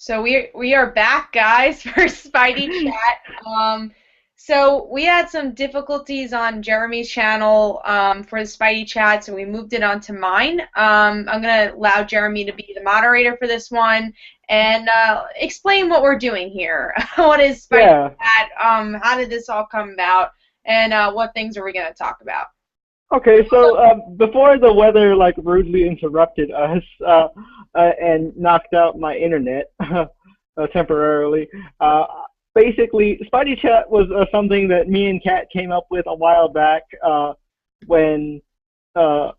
So we are back, guys, for Spidey chat. So we had some difficulties on Jeremy's channel for the Spidey chat, so we moved it onto mine. I'm gonna allow Jeremy to be the moderator for this one and explain what we're doing here. What is Spidey Yeah. chat? How did this all come about? And what things are we gonna talk about? Okay. So before the weather rudely interrupted us and knocked out my internet temporarily, basically Spidey Chat was something that me and Kat came up with a while back when I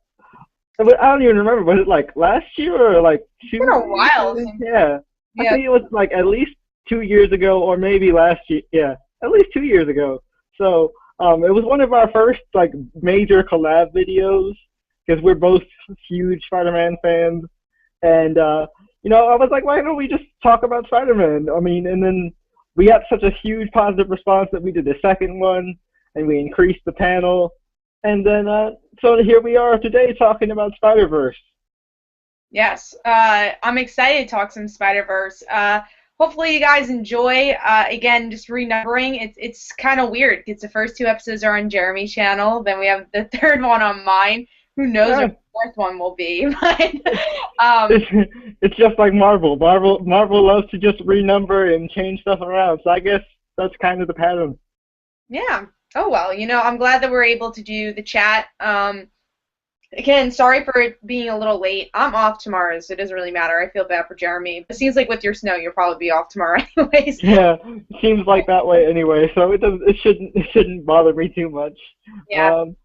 don't even remember. Was it last year or It's two been a years while ago? since Yeah. I yeah. think it was at least 2 years ago or maybe last year. Yeah, at least 2 years ago. So it was one of our first major collab videos because we're both huge Spider-Man fans, and I was like, why don't we just talk about Spider-Man? I mean, and then we got such a huge positive response that we did the second one, and we increased the panel, and then so here we are today talking about Spider-Verse. Yes, I'm excited to talk some Spider-Verse. Hopefully you guys enjoy. Again, just renumbering. It's kind of weird because the first two episodes are on Jeremy's channel, then we have the third one on mine. Who knows Yeah, what the fourth one will be? But um, it's just like Marvel. Marvel loves to just renumber and change stuff around. So I guess that's kind of the pattern. yeah. Oh well, I'm glad that we're able to do the chat. Again, sorry for it being a little late. I'm off tomorrow, so it doesn't really matter. I feel bad for Jeremy. It seems like with your snow, you'll probably be off tomorrow anyways. Yeah, it seems like that way anyway. So it shouldn't bother me too much. Yeah. Um,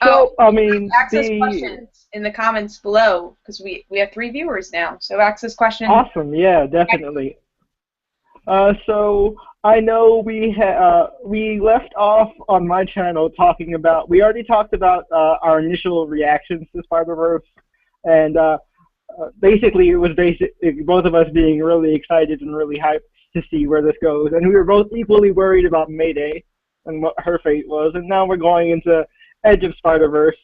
Oh, so I mean access the questions in the comments below because we have 3 viewers now. So access questions. awesome, yeah, definitely. So I know we left off on my channel talking about we already talked about our initial reactions to Spider-Verse, and basically it was both of us being really excited and really hyped to see where this goes, and we were both equally worried about Mayday and what her fate was, and now we're going into Edge of Spider-Verse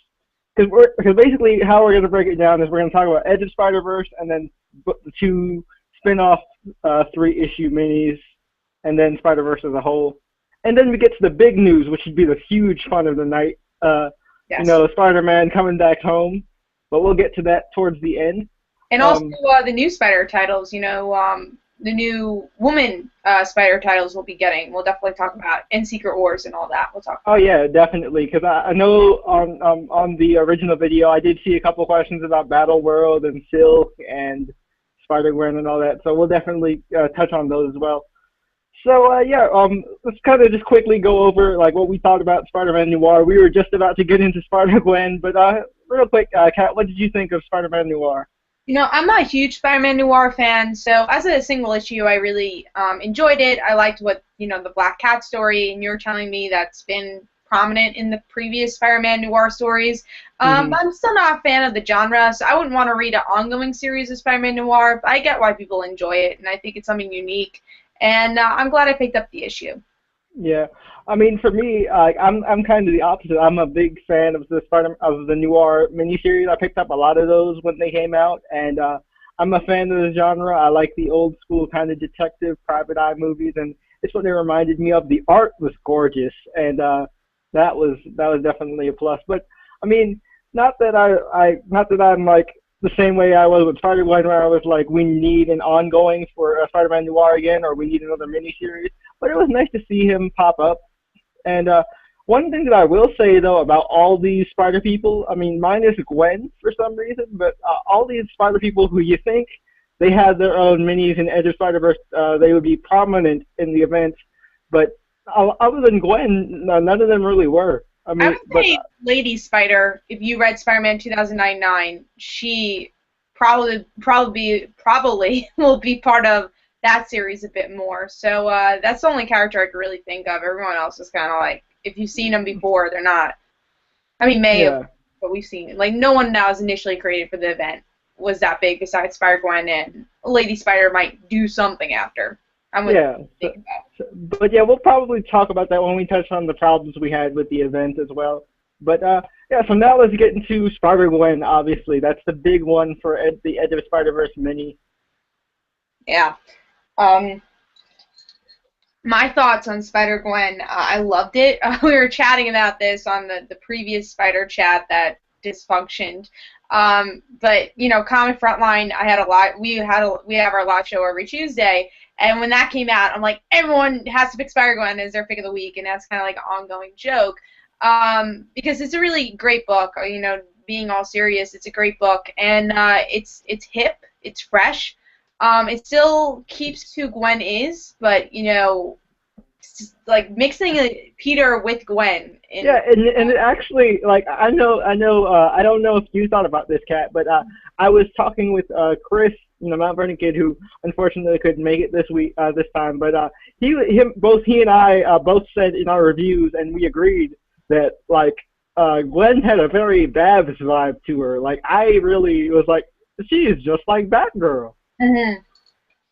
because basically how we're going to break it down is we're going to talk about Edge of Spider-Verse and then the two spin-off 3-issue minis, and then Spider-Verse as a whole. And then we get to the big news, which would be the huge fun of the night. Yes. Spider-Man coming back home, but we'll get to that towards the end. And also Um, the new Spider titles, the new woman Spider titles we'll be getting. We'll definitely talk about and Secret Wars and all that. We'll talk oh about. yeah, definitely, because I know on the original video I did see a couple questions about Battle World and Silk and Spider-Gwen and all that, so we'll definitely touch on those as well. So let's kind of just quickly go over what we thought about Spider-Man Noir. We were just about to get into Spider-Gwen, but real quick, Kat, what did you think of Spider-Man Noir? I'm not a huge Spider-Man Noir fan, so as a single issue, I really enjoyed it. I liked what, the Black Cat story, and you're telling me that's been prominent in the previous Spider-Man Noir stories. Hmm. But I'm still not a fan of the genre, so I wouldn't want to read an ongoing series of Spider-Man Noir, but I get why people enjoy it, and I think it's something unique, and I'm glad I picked up the issue. Yeah, I mean, for me, I'm kind of the opposite. I'm a big fan of the Noir miniseries. I picked up a lot of those when they came out, and I'm a fan of the genre. I like the old school kind of detective private eye movies, and it's what they reminded me of. The art was gorgeous, and that was definitely a plus. But I mean, not that I'm the same way I was with Spider-Man, where I was like, we need an ongoing for Spider-Man Noir again, or we need another miniseries. But it was nice to see him pop up. And one thing that I will say though about all these Spider people, I mean, minus Gwen for some reason, but all these Spider people who you think they had their own minis in Edge of Spider-Verse, they would be prominent in the event, but other than Gwen, none of them really were. I I mean, would but say Lady Spider, if you read Spider-Man 2009, she probably will be part of that series a bit more. So that's the only character I could really think of. Everyone else is kind of like, if you've seen them before, they're not. I mean, May have, yeah, but we've seen it. Like, no one that was initially created for the event was that big besides Spider-Gwen, and Lady Spider might do something after. I'm with yeah. think about. But yeah, we'll probably talk about that when we touch on the problems we had with the event as well. But yeah, so now let's get into Spider-Gwen. Obviously, that's the big one for the Edge of Spider-Verse mini. Yeah. Um, my thoughts on Spider-Gwen, I loved it. We were chatting about this on the previous Spider chat that dysfunctioned. But you know, Comic Frontline, I had a lot. We have our live show every Tuesday, and when that came out, I'm like, everyone has to pick Spider-Gwen as their pick of the week, and that's kind of like an ongoing joke. Because it's a really great book. You know, being all serious, it's a great book, and it's hip, it's fresh. It still keeps who Gwen is, but you know, like mixing Peter with Gwen. Yeah, and it actually, like, I don't know if you thought about this, Kat, but I was talking with Chris, Mount Vernon kid, who unfortunately couldn't make it this time, but both he and I both said in our reviews, and we agreed that like Gwen had a very Babs vibe to her. Like, I really was like, she is just like Batgirl. Mm-hmm.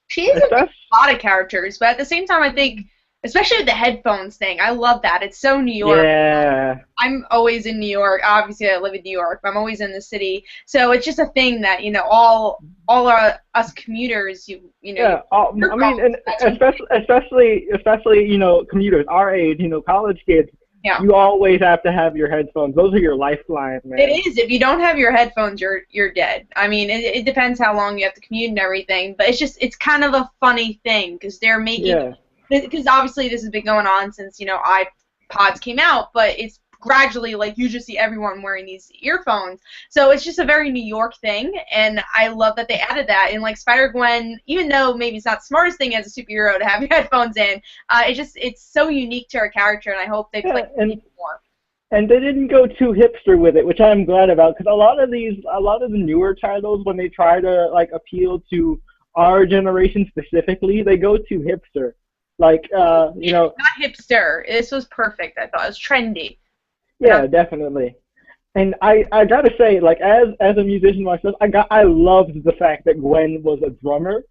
She is a lot of characters, but at the same time, I think, especially with the headphones thing, I love that. It's so New York. Yeah. I'm always in New York. Obviously, I live in New York, but I'm always in the city. So it's just a thing that, you know, all us commuters, you know. Yeah, I mean, and especially, commuters our age, college kids. Yeah. You always have to have your headphones. Those are your lifeline, man. It is. If you don't have your headphones, you're dead. I mean, it depends how long you have to commute and everything, but it's kind of a funny thing because they're making, because obviously this has been going on since, you know, iPods came out, but it's gradually, like, you just see everyone wearing these earphones. So it's just a very New York thing, and I love that they added that. And, like, Spider-Gwen, even though maybe it's not the smartest thing as a superhero to have your headphones in, it's so unique to her character, and I hope they play it more. And they didn't go too hipster with it, which I'm glad about, because a lot of the newer titles, when they try to, like, appeal to our generation specifically, they go too hipster. Like, Not hipster. This was perfect, I thought. It was trendy. Yeah, definitely. And I gotta say, like, as a musician myself, I loved the fact that Gwen was a drummer,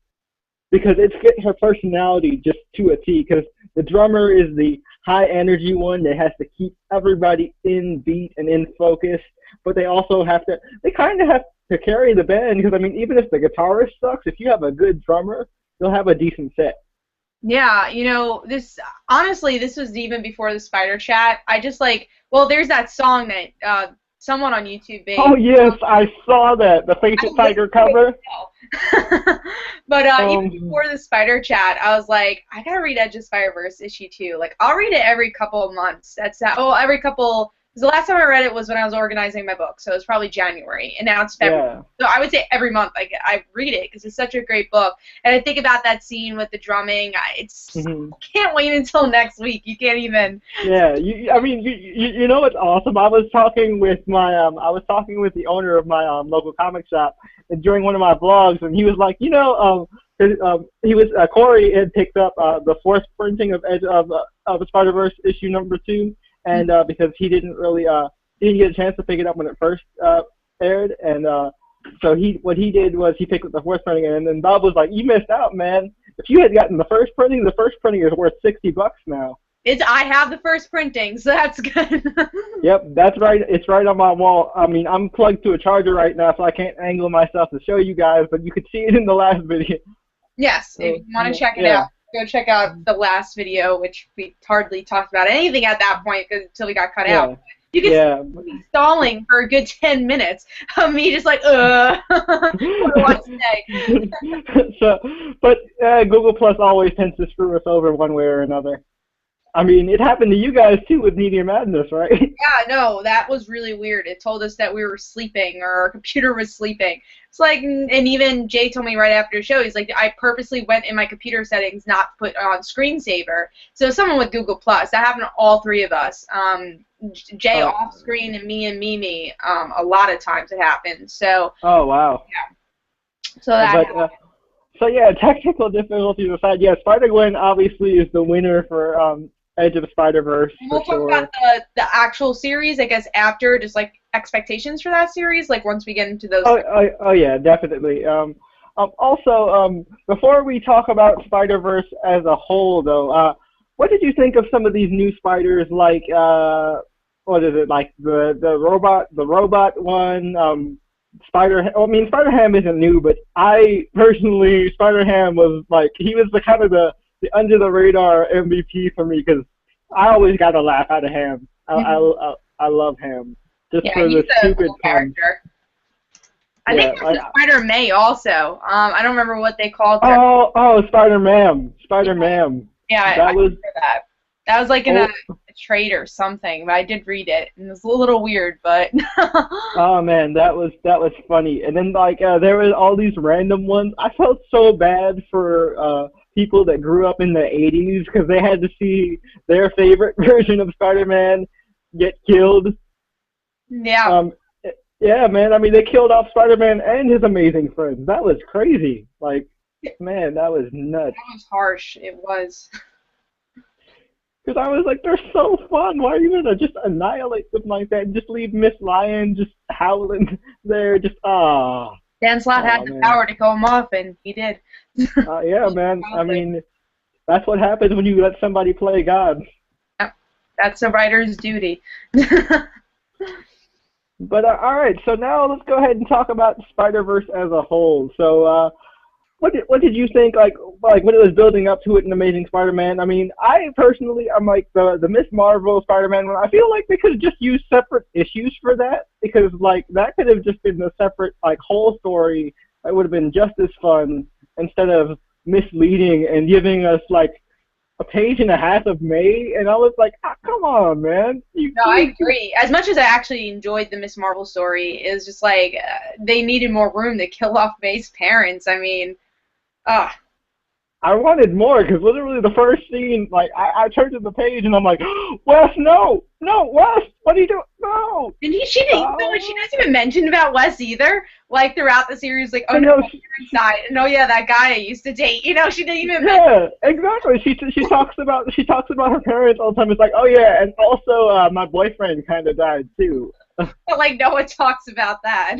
because it fit her personality just to a T. Because the drummer is the high energy one that has to keep everybody in beat and in focus, but they also kind of have to carry the band. Because I mean, even if the guitarist sucks, if you have a good drummer, you'll have a decent set. Yeah, you know, this was even before the Spider Chat. I just there's that song that someone on YouTube made. Oh yes, I saw that, the Face It Tiger cover. But even before the Spider Chat, I was like, I gotta read Edge of Spider-Verse issue 2. Like, I'll read it every couple of months. Every couple. Because the last time I read it was when I was organizing my book, so it was probably January, and now it's February. Yeah. So I would say every month I read it because it's such a great book. And I think about that scene with the drumming. I can't wait until next week. You can't even. Yeah, you know what's awesome? I was talking with the owner of my local comic shop, and during one of my vlogs, and he was like, Corey had picked up the fourth printing of Edge of Spider-Verse issue number 2. And because he didn't get a chance to pick it up when it first aired, and so what he did was he picked up the fourth printing, and then Bob was like, "You missed out, man. If you had gotten the first printing is worth $60 now." I have the first printing, so that's good. Yep, that's right. It's right on my wall. I mean, I'm plugged to a charger right now, so I can't angle myself to show you guys, but you could see it in the last video. Yes, if you want to check it out. Go check out the last video, which we hardly talked about anything at that point until we got cut out. You can see me stalling for a good 10 minutes of me just like, what do I say? But Google Plus always tends to screw us over one way or another. I mean, it happened to you guys too with Media Madness, right? Yeah, no, that was really weird. It told us that we were sleeping or our computer was sleeping. It's like, and even Jay told me right after the show, he's like, I purposely went in my computer settings not to put on screensaver. So someone with Google Plus, that happened to all three of us. Jay off screen and me and Mimi, a lot of times it happened. So. Oh wow. Yeah. So that. So yeah, technical difficulties aside, yeah, Spider-Gwen obviously is the winner for Edge of the Spider-Verse. We'll talk about the actual series, I guess, after, just like expectations for that series, like once we get into those. Oh yeah, definitely. Also, before we talk about Spider-Verse as a whole, though, what did you think of some of these new spiders, like what is it, like the robot one? I mean, Spider-Ham isn't new, but I personally, Spider-Ham was like, he was the kind of the under the radar MVP for me because I always got a laugh out of Ham. I love Ham just Yeah, for he's the a stupid cool puns. character. I think Yeah, there's like a Spider-May also. I don't remember what they called her. Spider-Man, Yeah, Spider-Man. yeah, I That was remember that. That was like in a oh trade or something, but I did read it, and it was a little weird, but oh man, that was funny. And then like there was all these random ones. I felt so bad for people that grew up in the '80s because they had to see their favorite version of Spider-Man get killed. yeah, Um, yeah, man. I mean, they killed off Spider-Man and his amazing friends. That was crazy. Like, man, that was nuts. that was harsh. It was. Because I was like, they're so fun. Why are you gonna just annihilate them like that and just leave Miss Lion just howling there? Just Dan Slott had oh the man. power to kill him off, and he did. Yeah, man. I mean, that's what happens when you let somebody play God. Yep, that's a writer's duty. But all right, so now let's go ahead and talk about Spider Verse as a whole. So, what did you think? Like when it was building up to it in Amazing Spider-Man. I mean, I personally, I'm like the Miss Marvel Spider-Man one. I feel like they could have just used separate issues for that because like that could have just been a separate like whole story that would have been just as fun instead of misleading and giving us like a page and a half of May, and I was like, come on, man. No, I agree. As much as I actually enjoyed the Miss Marvel story, it was just like they needed more room to kill off May's parents. I mean, uh, I wanted more because literally the first scene, like I turned to the page and I'm like, Wes, no, no, Wes, what are you doing? No, and she didn't. You know what? She oh. doesn't even mention about Wes either. Like throughout the series, like, oh I no, know, my parents died. No, yeah, that guy I used to date. You know, she didn't even mention. yeah, exactly. She talks about her parents all the time. It's like, oh yeah, and also my boyfriend kind of died too. But like, no one talks about that.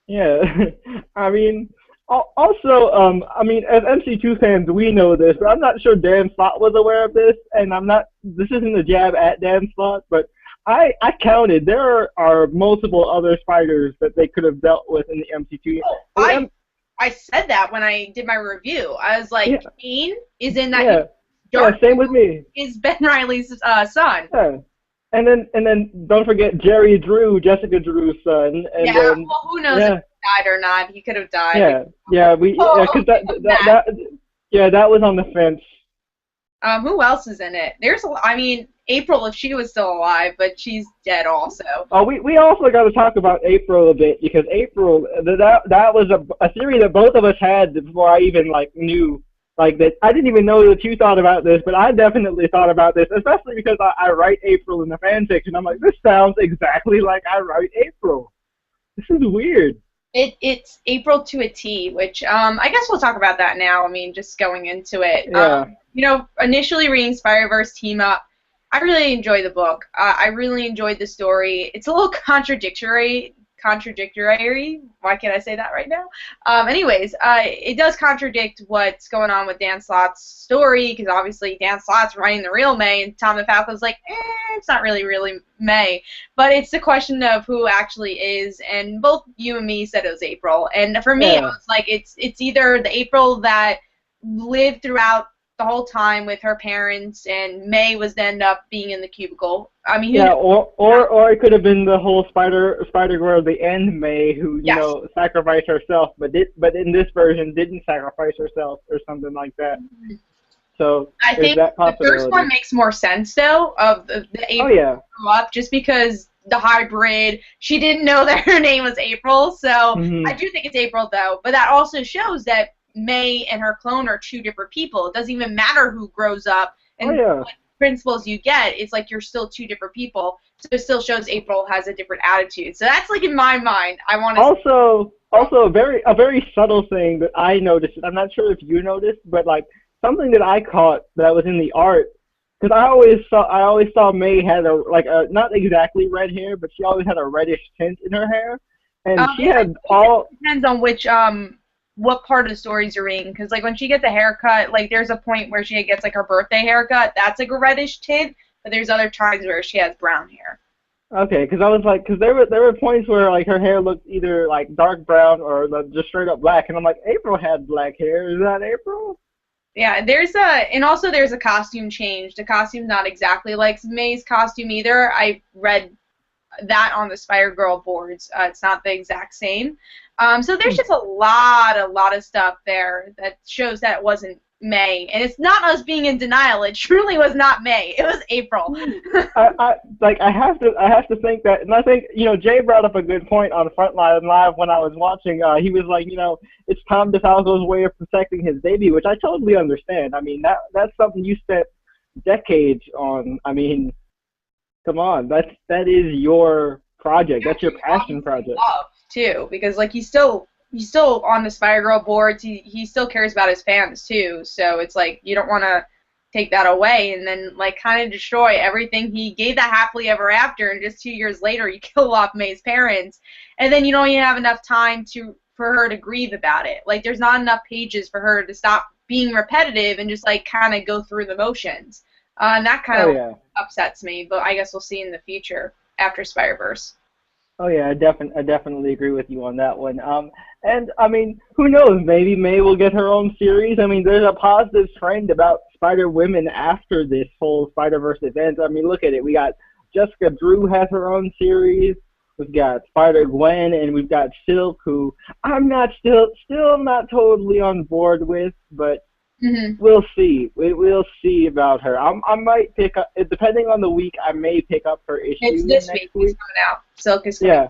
Yeah, I mean, also, I mean, as MC2 fans, we know this, but I'm not sure Dan Slott was aware of this, and I'm not. This isn't a jab at Dan Slott, but I counted. There are multiple other spiders that they could have dealt with in the MC2. Oh, I said that when I did my review. I was like, Yeah, Kane is in that. yeah, yeah. Dark Same with me. is Ben Riley's son. Yeah. And then don't forget Jerry Drew, Jessica Drew's son, and Yeah. then Well, who knows if yeah, he died or not? He could have died. yeah, yeah. Oh, Because okay, that was on the fence. Who else is in it? I mean, April if she was still alive, but she's dead also. Oh, we also got to talk about April a bit because April that was a theory that both of us had before I even like knew like that. I didn't even know that you thought about this, but I definitely thought about this, especially because I write April in the fan fiction. I'm like, this sounds exactly like I write April. This is weird. It's April to a T, which I guess we'll talk about that now. I mean, just going into it. Yeah. Initially reading Spider-Verse Team Up, I really enjoyed the book. I really enjoyed the story. It's a little contradictory. Why can't I say that right now? Anyways, it does contradict what's going on with Dan Slott's story, because obviously Dan Slott's writing the real May, and Tom DeFalco's like, it's not really May. But it's the question of who actually is, and both you and me said it was April. And for me, Yeah. I was like, it's either the April that lived throughout the whole time with her parents, and May was end up being in the cubicle. I mean, Yeah, or it could have been the whole Spider-Girl, the end May, who yes. sacrificed herself, but in this version didn't sacrifice herself or something like that. So I there's think that the possibility. first one makes more sense though, of the April Oh yeah. grew up, just because the hybrid, she didn't know that her name was April, so Mhm. I do think it's April though. But that also shows that May and her clone are two different people. It doesn't even matter who grows up and Oh yeah. what principles you get. It's like you're still two different people. So it still shows April has a different attitude. So that's like in my mind. I want to. Also a very subtle thing that I noticed. I'm not sure if you noticed, but like something that I caught that was in the art. Because I always saw May had a not exactly red hair, but she always had a reddish tint in her hair, and she had all. Depends on which what part of the stories you're reading, because like when she gets a haircut, like there's a point where she gets like her birthday haircut, that's like a reddish tint, but there's other times where she has brown hair. Okay, because I was like, because there were points where like her hair looked either like dark brown or like, just straight up black, and I'm like, April had black hair. Is that April? Yeah, and also there's a costume change. The costume's not exactly like May's costume either. I read that on the Spider-Girl boards. It's not the exact same. So there's just a lot of stuff there that shows that it wasn't May, and it's not us being in denial. It truly was not May. It was April. I have to think that, and I think Jay brought up a good point on Frontline Live when I was watching. He was like, it's Tom DeFalco's way of protecting his baby, which I totally understand. I mean, that's something you spent decades on. I mean, come on, that is your project. That's your passion project. Love too, because like he's still on the Spider-Girl boards. He still cares about his fans too. So it's like you don't want to take that away and then like kind of destroy everything he gave that happily ever after, and just 2 years later you kill off May's parents, and then you don't even have enough time for her to grieve about it. Like there's not enough pages for her to stop being repetitive and just like kind of go through the motions. And that kind Oh of yeah. upsets me, but I guess we'll see in the future after Spider-Verse. Oh yeah, I definitely agree with you on that one. And I mean, who knows? Maybe May will get her own series. I mean, there's a positive trend about Spider Women after this whole Spider Verse event. I mean, look at it. We got Jessica Drew has her own series. We've got Spider Gwen, and we've got Silk, who I'm not still not totally on board with, but Hmm. we'll see. We'll see about her. I might pick up, depending on the week. I may pick up her It's issue this week. next It's week. coming out. Silk is coming. Yeah.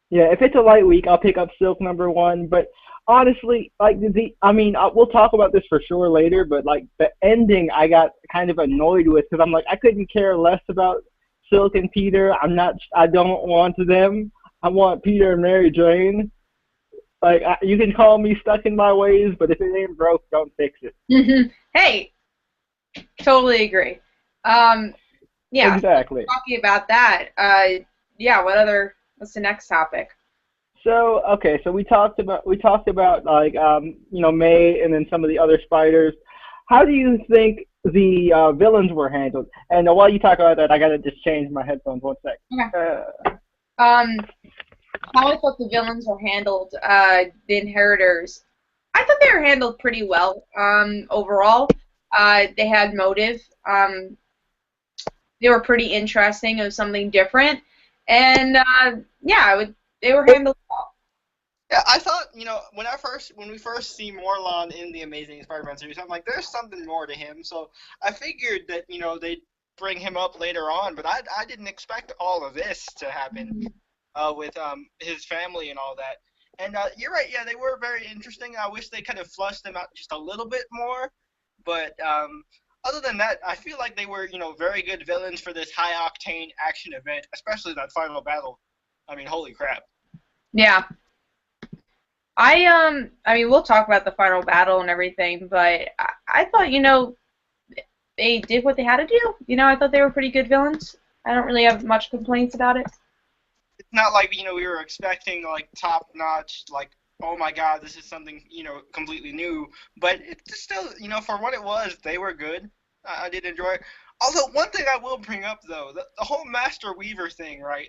Yeah, if it's a light week, I'll pick up Silk #1. But honestly, like I mean, we'll talk about this for sure later. But like the ending, I got kind of annoyed with because I'm like, I couldn't care less about Silk and Peter. I don't want them. I want Peter and Mary Jane. Like you can call me stuck in my ways, but if it ain't broke, don't fix it. Hmm. Hey, totally agree. Um, yeah, Exactly. talking about that. Yeah. What's the next topic? So okay, so we talked about like May and then some of the other spiders. How do you think the villains were handled? And while you talk about that, I gotta just change my headphones 1 sec. Okay. Uh, Um, how I thought the villains were handled. The Inheritors. I thought they were handled pretty well. Overall, they had motive. They were pretty interesting. It was something different, and yeah, they were handled well. Yeah, I thought, when we first see Morlon in the Amazing Spider-Man series, I'm like, there's something more to him. So I figured that, they'd bring him up later on, but I didn't expect all of this to happen with his family and all that. And you're right, yeah, they were very interesting. I wish they could have flushed them out just a little bit more. But other than that, I feel like they were, very good villains for this high-octane action event, especially that final battle. I mean, holy crap. Yeah. I mean, we'll talk about the final battle and everything, but I thought, they did what they had to do. I thought they were pretty good villains. I don't really have much complaints about it. It's not like we were expecting like top notch, like, oh my god, this is something completely new, but it's still, for what it was, they were good. I did enjoy it. Although one thing I will bring up though, the whole Master Weaver thing, right?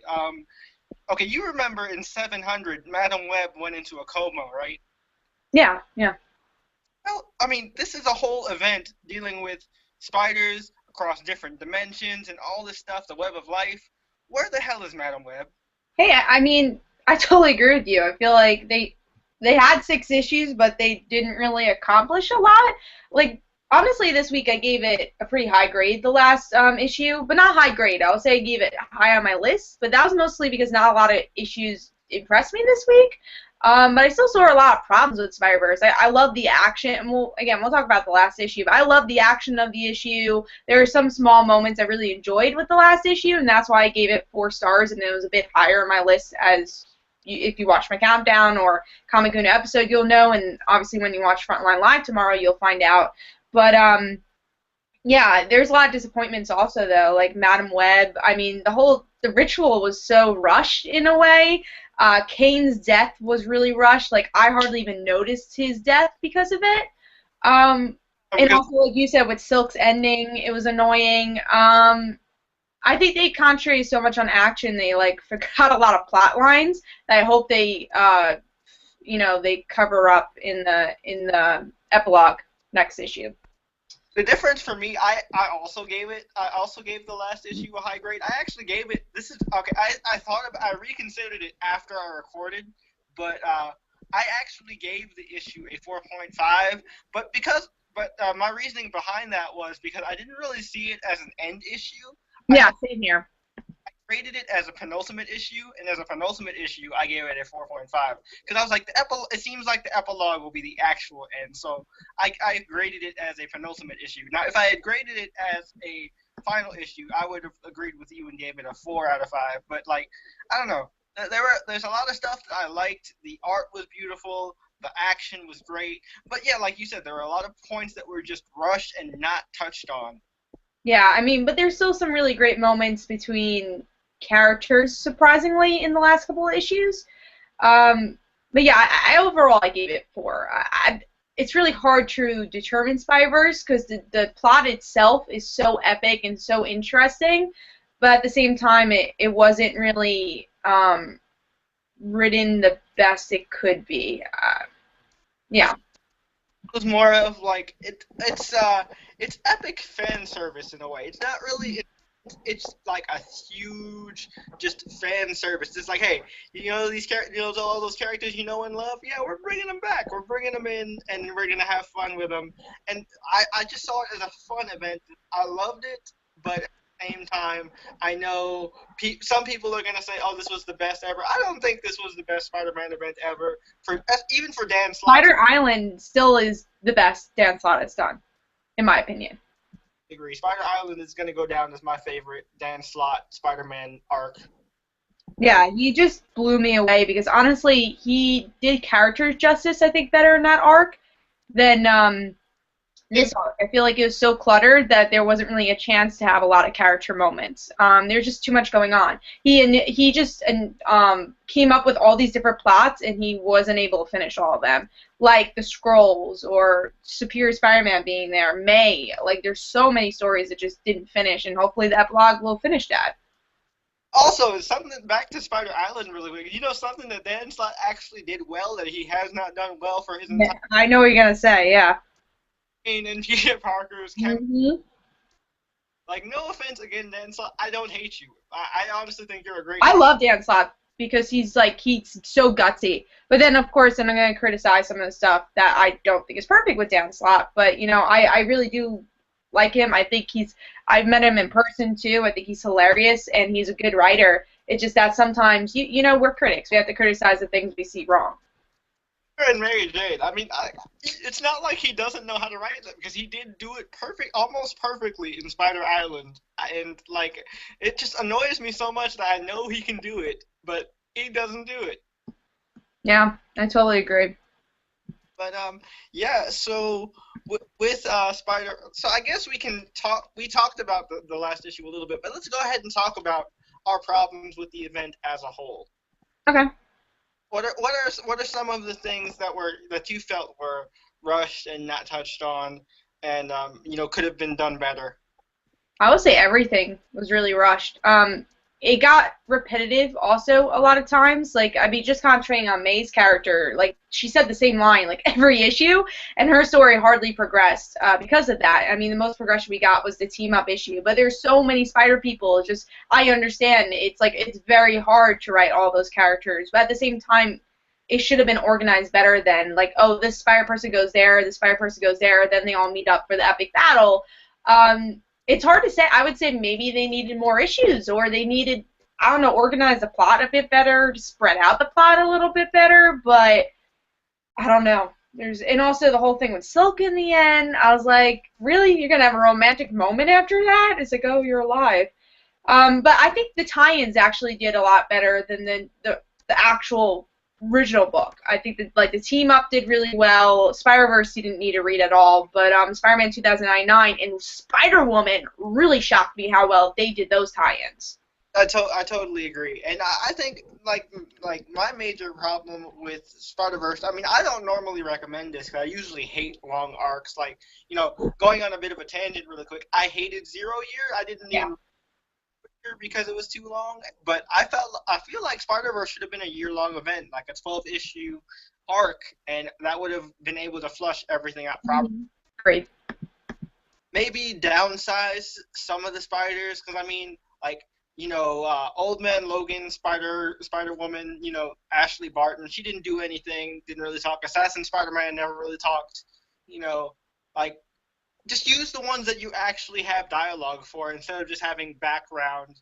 Okay, you remember in 700 Madam Web went into a coma, right? Yeah, yeah. Well, I mean, this is a whole event dealing with spiders across different dimensions and all this stuff, the web of life. Where the hell is Madam Web? Hey, I mean, I totally agree with you. I feel like they had 6 issues, but they didn't really accomplish a lot. Like, honestly, this week I gave it a pretty high grade, the last issue, but not high grade. I would say I gave it high on my list, but that was mostly because not a lot of issues impressed me this week. But I still saw a lot of problems with Spider-Verse. I love the action, and we'll talk about the last issue, but I love the action of the issue. There are some small moments I really enjoyed with the last issue, and that's why I gave it 4 stars, and it was a bit higher on my list as if you watch my countdown or Comic Con episode, you'll know, and obviously when you watch Frontline Live tomorrow, you'll find out. But yeah, there's a lot of disappointments also though, like Madam Web. I mean, the ritual was so rushed in a way. Kane's death was really rushed. Like I hardly even noticed his death because of it. And Because also, like you said, with Silk's ending, it was annoying. I think they concentrated so much on action, they like forgot a lot of plot lines that I hope they they cover up in the epilogue next issue. The difference for me, I also gave the last issue a high grade. I actually gave it. This is okay. I reconsidered it after I recorded, but I actually gave the issue a 4.5. But my reasoning behind that was because I didn't really see it as an end issue. Yeah, same here. Rated it as a penultimate issue, and as a penultimate issue, I gave it a 4.5 because I was like, it seems like the epilogue will be the actual end, so I graded it as a penultimate issue. Now, if I had graded it as a final issue, I would have agreed with you and gave it a 4 out of 5. But like, I don't know, there's a lot of stuff that I liked. The art was beautiful, the action was great, but yeah, like you said, there were a lot of points that were just rushed and not touched on. Yeah, I mean, but there's still some really great moments between characters, surprisingly, in the last couple of issues. But yeah, I overall I gave it 4. It's really hard to determine Spyverse because the plot itself is so epic and so interesting, but at the same time, it wasn't really written the best it could be. Yeah. It was more of like it's epic fan service in a way. It's not really. It's like a huge just fan service. It's like, hey, all those characters you know and love. Yeah, we're bringing them back. We're bringing them in, and we're gonna have fun with them. And I just saw it as a fun event. I loved it, but at the same time, I know some people are gonna say, oh, this was the best ever. I don't think this was the best Spider-Man event ever. Even for Dan Slott. Spider Island still is the best Dan Slott has done, in my opinion. Agree. Spider Island is going to go down as my favorite Dan Slott Spider-Man arc. Yeah, he just blew me away because honestly, he did character justice, I think, better in that arc than this arc. I feel like it was so cluttered that there wasn't really a chance to have a lot of character moments. There's just too much going on. He just came up with all these different plots, and he wasn't able to finish all of them. Like the Skrulls or Superior Spider-Man being there, May. Like, there's so many stories that just didn't finish, and hopefully the epilogue will finish that. Also, something back to Spider Island really quick. You know something that Dan Slott actually did well that he has not done well for his entire. I know what you're gonna say, yeah. And Peter Parker's Mm-hmm. Like, no offense again, Dan Slott, I don't hate you. I honestly think you're a great. I love Dan Slott because he's so gutsy. But then, of course, I'm going to criticize some of the stuff that I don't think is perfect with Dan Slott. But, I really do like him. I think I've met him in person, too. I think he's hilarious, and he's a good writer. It's just that sometimes, we're critics. We have to criticize the things we see wrong. And Mary Jane, I mean, it's not like he doesn't know how to write them, because he did do it almost perfectly in Spider Island. And, like, it just annoys me so much that I know he can do it, but he doesn't do it. Yeah, I totally agree. But yeah. So with Spider, so I guess we can talk. We talked about the last issue a little bit, but let's go ahead and talk about our problems with the event as a whole. Okay. What are some of the things that you felt were rushed and not touched on, and could have been done better? I would say everything was really rushed. It got repetitive also a lot of times. Like, I mean, just concentrating on May's character, like, she said the same line, like, every issue, and her story hardly progressed because of that. I mean, the most progression we got was the team-up issue, but there's so many Spider people. It's just, I understand, it's very hard to write all those characters, but at the same time, it should have been organized better than, like, oh, this Spider person goes there, this Spider person goes there, then they all meet up for the epic battle. It's hard to say. I would say maybe they needed more issues, or they needed, I don't know, organize the plot a bit better, spread out the plot a little bit better, but I don't know. And also the whole thing with Silk in the end, I was like, really? You're going to have a romantic moment after that? It's like, oh, you're alive. But I think the tie-ins actually did a lot better than the actual original book. I think that, like, the team up did really well. Spider-Verse you didn't need to read at all, but Spider-Man 2099 and Spider-Woman really shocked me how well they did those tie-ins. I totally agree, and I think like my major problem with Spider-Verse. I mean, I don't normally recommend this because I usually hate long arcs. Like, going on a bit of a tangent really quick. I hated 0 Year. I didn't even. because it was too long. But I feel like Spider-Verse should have been a year-long event, like a 12-issue arc, and that would have been able to flush everything out properly. Great. Maybe downsize some of the spiders, because I mean, like, Old Man Logan, Spider-Woman, Ashley Barton, she didn't do anything, didn't really talk. Assassin Spider-Man never really talked. Like, just use the ones that you actually have dialogue for instead of just having background,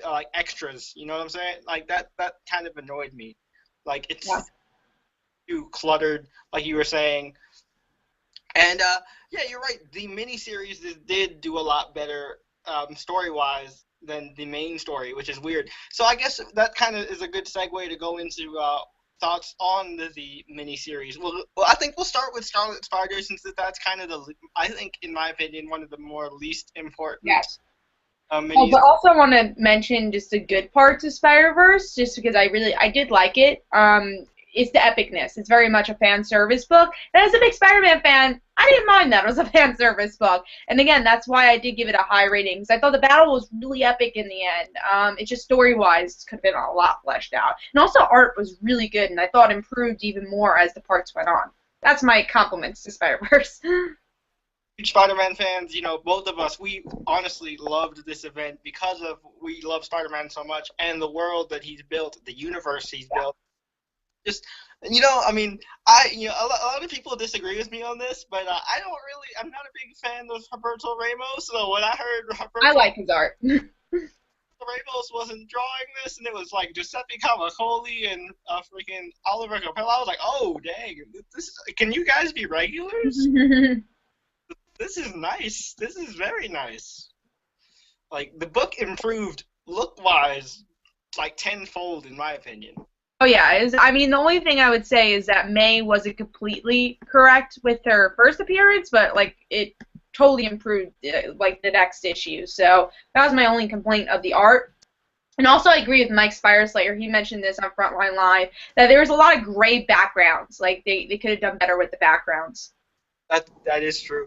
like, extras. You know what I'm saying? Like, that kind of annoyed me. Like, it's too cluttered, like you were saying. And, yeah, you're right. The miniseries did do a lot better story-wise than the main story, which is weird. So I guess that kind of is a good segue to go into thoughts on the miniseries. Well, I think we'll start with Scarlet Spider, since that's kind of I think, in my opinion, one of the more least important. Yes. But also I want to mention just the good parts of Spider-Verse, just because I did like it. It's the epicness. It's very much a fan service book. And as a big Spider-Man fan, I didn't mind that it was a fan service book. And again, that's why I did give it a high rating, because I thought the battle was really epic in the end. It just story-wise could have been a lot fleshed out. And also art was really good, and I thought improved even more as the parts went on. That's my compliments to Spider-Verse. Huge Spider-Man fans, both of us, we honestly loved this event because we love Spider-Man so much, and the world that he's built, the universe he's built. Just, I mean, a lot of people disagree with me on this, but I'm not a big fan of Roberto Ramos, so when I heard I like his art. Ramos wasn't drawing this, and it was like Giuseppe Cavacoli and freaking Oliver Capella, I was like, oh, dang, can you guys be regulars? This is nice. This is very nice. Like, the book improved look-wise like tenfold, in my opinion. Oh yeah, the only thing I would say is that May wasn't completely correct with her first appearance, but like it totally improved like the next issue. So that was my only complaint of the art. And also I agree with Mike Spireslayer. He mentioned this on Frontline Live, that there was a lot of gray backgrounds. Like they could have done better with the backgrounds. That is true.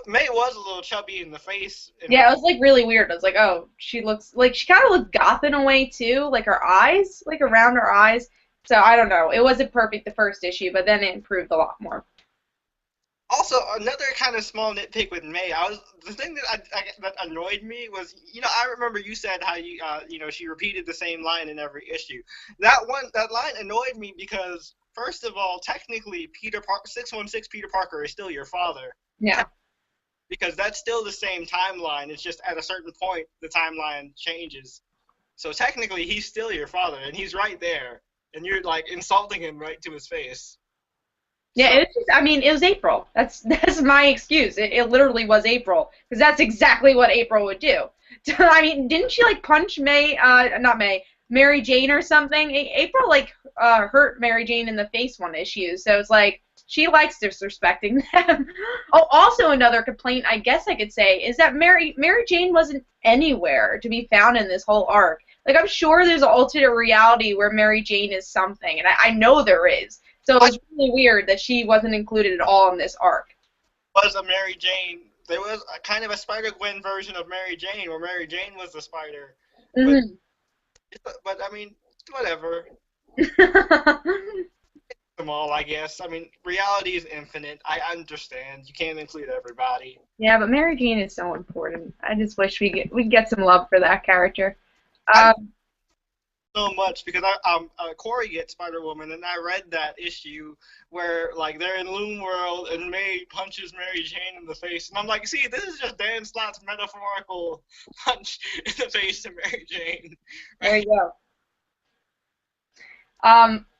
May was a little chubby in the face. Yeah, it was like really weird. I was like, oh, she kind of looked goth in a way too, like her eyes, like around her eyes. So I don't know. It wasn't perfect the first issue, but then it improved a lot more. Also, another kind of small nitpick with May, the thing that annoyed me was, I remember you said how she repeated the same line in every issue. That line annoyed me because, first of all, technically 616 Peter Parker is still your father. Yeah. Because that's still the same timeline. It's just at a certain point the timeline changes. So technically he's still your father, and he's right there, and you're like insulting him right to his face. Yeah, it was April. That's my excuse. It literally was April, because that's exactly what April would do. I mean, didn't she like punch Mary Jane or something? April hurt Mary Jane in the face one issue, so it's like she likes disrespecting them. Oh, also another complaint I guess I could say is that Mary Jane wasn't anywhere to be found in this whole arc. Like, I'm sure there's an alternate reality where Mary Jane is something, and I know there is. So it's really weird that she wasn't included at all in this arc. Was a Mary Jane. There was a kind of a Spider-Gwen version of Mary Jane, where Mary Jane was the spider. Mm-hmm. But I mean, whatever. Them all, I guess. I mean, reality is infinite. I understand. You can't include everybody. Yeah, but Mary Jane is so important. I just wish we'd get some love for that character. So much, because Corey gets Spider-Woman, and I read that issue where like they're in Loom World and May punches Mary Jane in the face, and I'm like, see, this is just Dan Slott's metaphorical punch in the face to Mary Jane. There you go.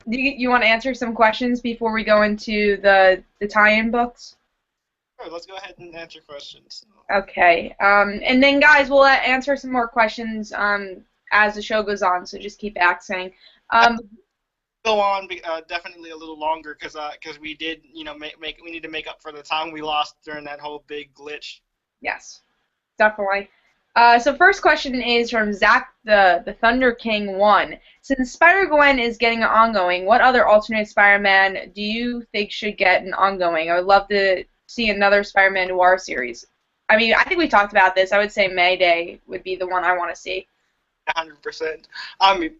You want to answer some questions before we go into the tie-in books? Sure, let's go ahead and answer questions. Okay. And then guys, we'll answer some more questions as the show goes on, so just keep asking. Go on definitely a little longer, because we did, we need to make up for the time we lost during that whole big glitch. Yes, definitely. So first question is from Zach the Thunder King 1. Since Spider-Gwen is getting an ongoing, what other alternate Spider-Man do you think should get an ongoing? I would love to see another Spider-Man Noir series. I mean, I think we talked about this. I would say Mayday would be the one I want to see. 100%.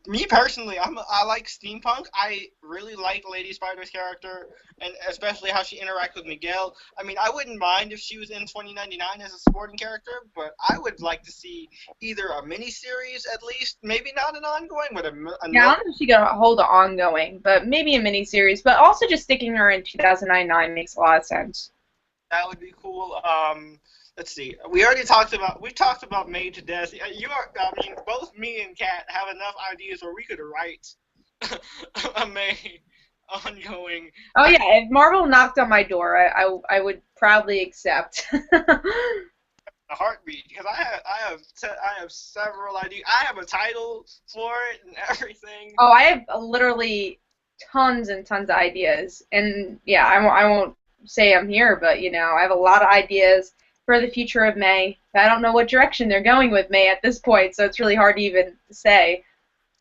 Me personally, I like steampunk. I really like Lady Spider's character, and especially how she interacts with Miguel. I mean, I wouldn't mind if she was in 2099 as a supporting character, but I would like to see either a miniseries at least, maybe not an ongoing, but Yeah, I another. don't know if she could hold it ongoing, but maybe a miniseries. But also just sticking her in 2099 makes a lot of sense. That would be cool. Let's see. We talked about Made to Death. I mean, both me and Kat have enough ideas where we could write a May ongoing. Oh yeah, if Marvel knocked on my door, I would proudly accept. A heartbeat, because I have several ideas. I have a title for it and everything. Oh, I have literally tons and tons of ideas, and yeah, I won't say I'm here, but I have a lot of ideas for the future of May. I don't know what direction they're going with May at this point, so it's really hard to even say.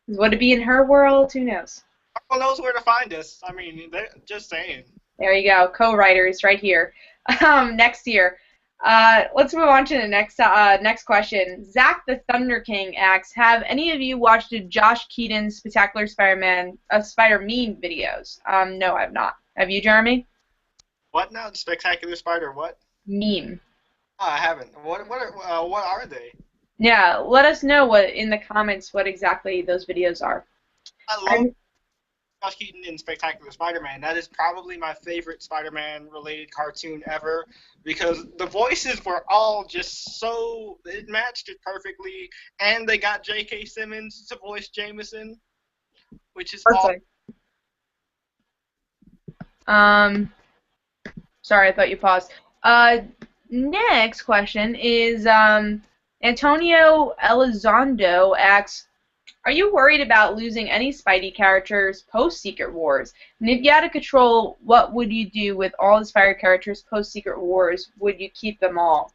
Would it be in her world? Who knows? Who knows where to find us? I mean, just saying. There you go, co-writers right here. Next year. Let's move on to the next question. Zach the Thunder King asks, have any of you watched Josh Keaton's Spectacular Spider-Man, Spider-Meme videos? No, I've not. Have you, Jeremy? What now? Spectacular Spider? What? Meme. Oh, I haven't. What are they? Yeah, let us know in the comments what exactly those videos are. I love Josh Keaton in Spectacular Spider-Man. That is probably my favorite Spider-Man related cartoon ever, because the voices were all just it matched it perfectly, and they got J.K. Simmons to voice Jameson, which is Perfect. Sorry, I thought you paused. Next question is Antonio Elizondo asks, are you worried about losing any Spidey characters post-Secret Wars? And if you had to control, what would you do with all the Spidey characters post-Secret Wars? Would you keep them all?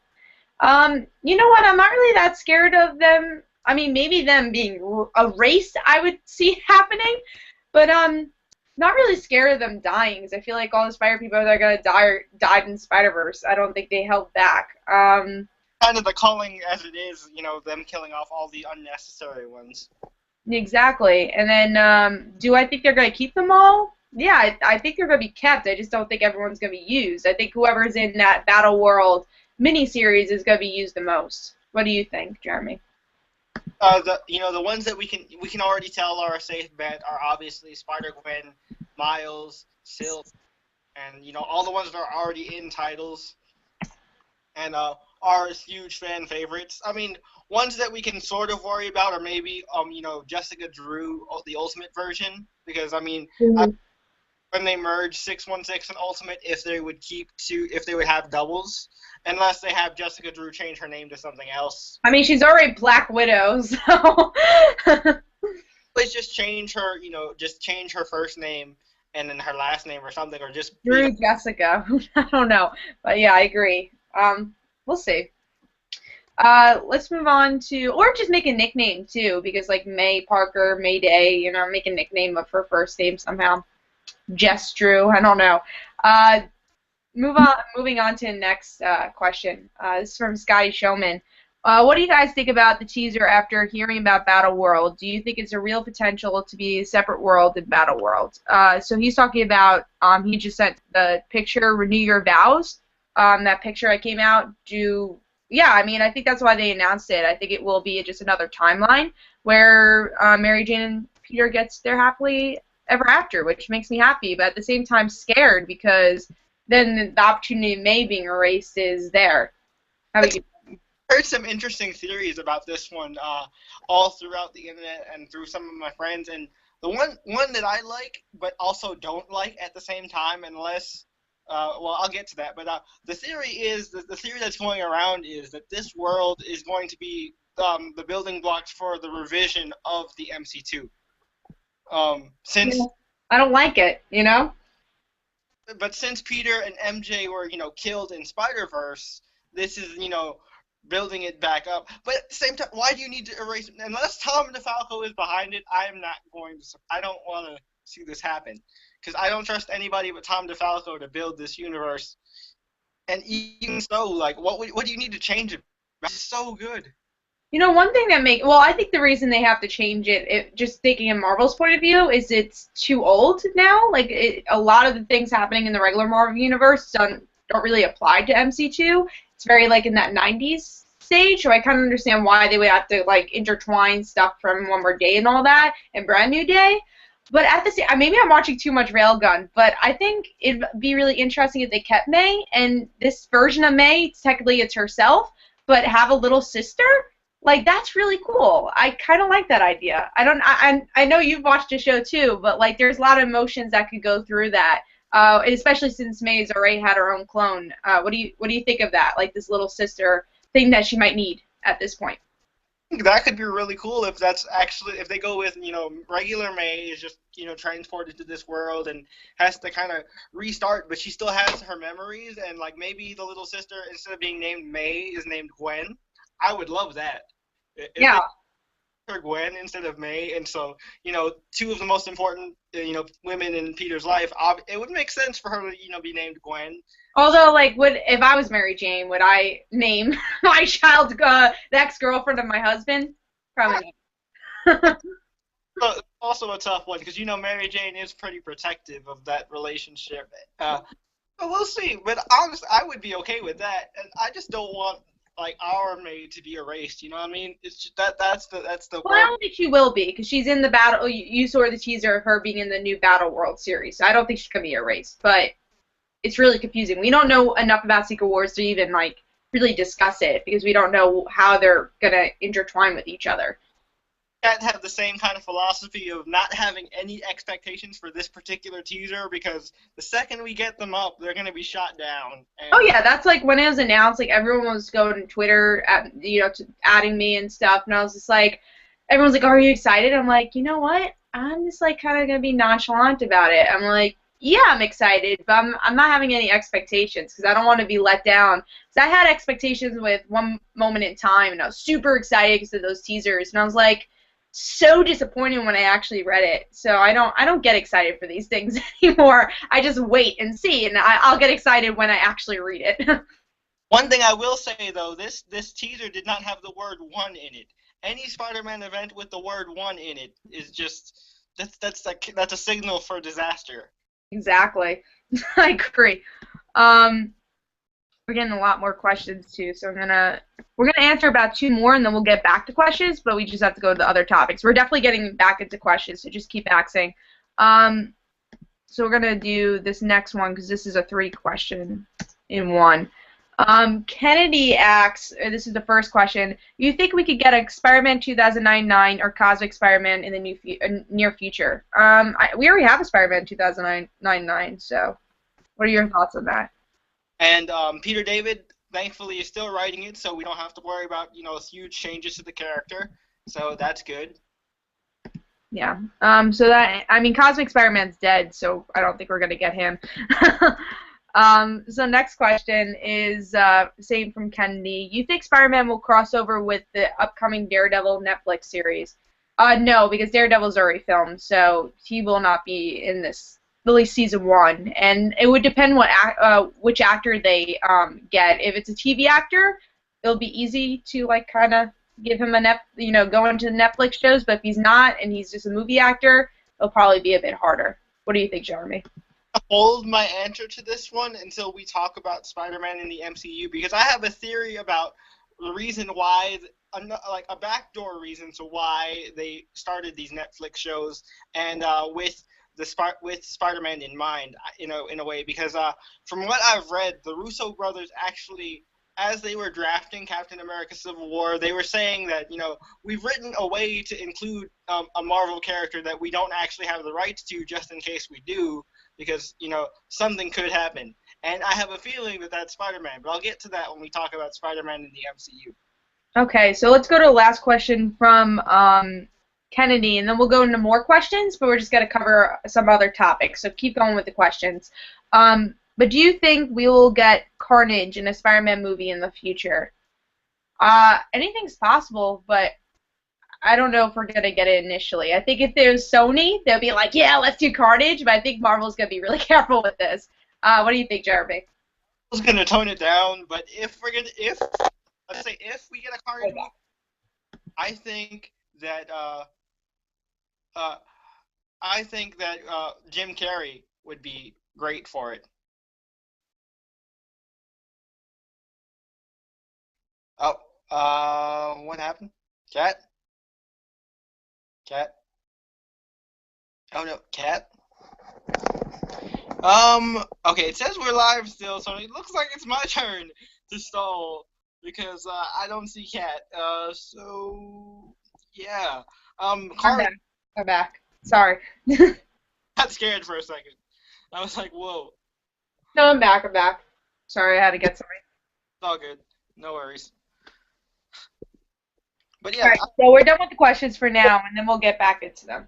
You know what? I'm not really that scared of them. I mean, maybe them being erased I would see happening, but not really scared of them dying, because I feel like all the Spider people that are going to died in Spider-Verse. I don't think they held back. kind of the calling as it is, them killing off all the unnecessary ones. Exactly. And then, do I think they're going to keep them all? Yeah, I think they're going to be kept. I just don't think everyone's going to be used. I think whoever's in that Battle World miniseries is going to be used the most. What do you think, Jeremy? The ones that we can already tell are a safe bet are obviously Spider-Gwen, Miles, Silk, and all the ones that are already in titles, and are huge fan favorites. I mean, ones that we can sort of worry about are maybe Jessica Drew, the Ultimate version, because I mean, when they merge 616 and Ultimate, if they would have doubles, unless they have Jessica Drew change her name to something else. I mean, she's already Black Widow, so. Let's just change her first name and then her last name or something, or just Drew Jessica. I don't know, but yeah, I agree. We'll see. Let's move on to, or just make a nickname too, because like May Parker, Mayday, make a nickname of her first name somehow. Jess Drew, I don't know. Moving on to the next question. This is from Scotty Showman. What do you guys think about the teaser after hearing about Battle World? Do you think it's a real potential to be a separate world in Battle World? So he's talking about, he just sent the picture, Renew Your Vows. That picture that came out. Yeah, I mean, I think that's why they announced it. I think it will be just another timeline where Mary Jane and Peter gets their happily ever after, which makes me happy, but at the same time scared, because then the opportunity of May being erased is there. How about you? I heard some interesting theories about this one all throughout the internet and through some of my friends, and the one that I like but also don't like at the same time, unless well, I'll get to that, but the theory that's going around is that this world is going to be the building blocks for the revision of the MC2. Since I don't like it, But since Peter and MJ were, killed in Spider-Verse, this is, building it back up. But at the same time, why do you need to erase it? Unless Tom DeFalco is behind it, I don't want to see this happen. Because I don't trust anybody but Tom DeFalco to build this universe. And even so, like, what do you need to change it? It's so good. One thing that well, I think the reason they have to change it, just thinking in Marvel's point of view, is it's too old now. Like, a lot of the things happening in the regular Marvel universe don't really apply to MC2. It's very, like, in that 90s stage, so I kind of understand why they would have to, like, intertwine stuff from One More Day and all that, and Brand New Day. But at the same, maybe I'm watching too much Railgun, but I think it'd be really interesting if they kept May, and this version of May, technically it's herself, but have a little sister. Like, that's really cool. I kind of like that idea. I know you've watched the show too, but like there's a lot of emotions that could go through that. Especially since May's already had her own clone. What do you think of that? Like this little sister thing that she might need at this point. I think that could be really cool if that's actually if they go with regular May is just transported to this world and has to kind of restart, but she still has her memories, and like maybe the little sister, instead of being named May, is named Gwen. I would love that. Yeah. Her Gwen instead of May, and so two of the most important women in Peter's life, it would make sense for her to be named Gwen. Although, like, if I was Mary Jane, would I name my child the ex-girlfriend of my husband? Probably not. Also a tough one because Mary Jane is pretty protective of that relationship. But we'll see. But honestly, I would be okay with that, and I just don't want like our May to be erased. You know what I mean? It's just, that's the. Well, I don't think she will be because she's in the battle. You saw the teaser of her being in the new Battle World series, so I don't think she's gonna be erased. But it's really confusing. We don't know enough about Secret Wars to even like really discuss it because we don't know how they're gonna intertwine with each other. Can't have the same kind of philosophy of not having any expectations for this particular teaser because the second we get them up, they're going to be shot down. Oh yeah, that's like when it was announced, like everyone was going to Twitter, adding me and stuff, and I was just like, everyone's like, "Are you excited?" I'm like, you know what? I'm just like kind of going to be nonchalant about it. I'm like, yeah, I'm excited, but I'm not having any expectations because I don't want to be let down. Because I had expectations with One Moment in Time, and I was super excited because of those teasers, and I was like, so disappointed when I actually read it. So I don't get excited for these things anymore. I just wait and see, and I'll get excited when I actually read it. One thing I will say though, this teaser did not have the word "one" in it. Any Spider-Man event with the word "one" in it is just that's a signal for disaster. Exactly. I agree. We're getting a lot more questions too, so we're gonna answer about 2 more and then we'll get back to questions, but we just have to go to the other topics. We're definitely getting back into questions, so just keep asking. So we're gonna do this next one because this is a 3-question in one. Kennedy asks, this is the first question, you think we could get a Spider-Man 2009 or Cosmic Spider-Man in the near future? We already have a Spider-Man 2009, so what are your thoughts on that? And Peter David, thankfully, is still writing it, so we don't have to worry about huge changes to the character. So that's good. Yeah. So Cosmic Spider-Man's dead, so I don't think we're gonna get him. So next question is same from Kennedy. You think Spider-Man will cross over with the upcoming Daredevil Netflix series? No, because Daredevil's already filmed, so he will not be in this. At least season 1, and it would depend which actor they get. If it's a TV actor, it'll be easy to like kind of give him go into the Netflix shows. But if he's not and he's just a movie actor, it'll probably be a bit harder. What do you think, Jeremy? I hold my answer to this one until we talk about Spider-Man in the MCU because I have a theory about the reason why, like a backdoor reason to why they started these Netflix shows, and with Spider-Man in mind, in a way, because from what I've read, the Russo brothers actually, as they were drafting Captain America: Civil War, they were saying that we've written a way to include a Marvel character that we don't actually have the rights to, just in case we do, because something could happen. And I have a feeling that that's Spider-Man, but I'll get to that when we talk about Spider-Man in the MCU. Okay, so let's go to the last question from Kennedy, and then we'll go into more questions, but we're just going to cover some other topics, so keep going with the questions. But do you think we will get Carnage in a Spider-Man movie in the future? Anything's possible, but I don't know if we're going to get it initially. I think if there's Sony, they'll be like, yeah, let's do Carnage, but I think Marvel's going to be really careful with this. What do you think, Jeremy? I was going to tone it down, but if we get a Carnage movie, I think that uh, I think that Jim Carrey would be great for it. Oh, what happened? Cat? Cat? Oh no, cat? Okay, it says we're live still, so it looks like it's my turn to stall because I don't see cat. So yeah. I'm Carly back. I'm back. Sorry. got scared for a second. I was like, whoa, No, I'm back. I'm back. Sorry, I had to get something. it's all good. No worries. But All yeah, right, so we're done with the questions for now, and then we'll get back into them.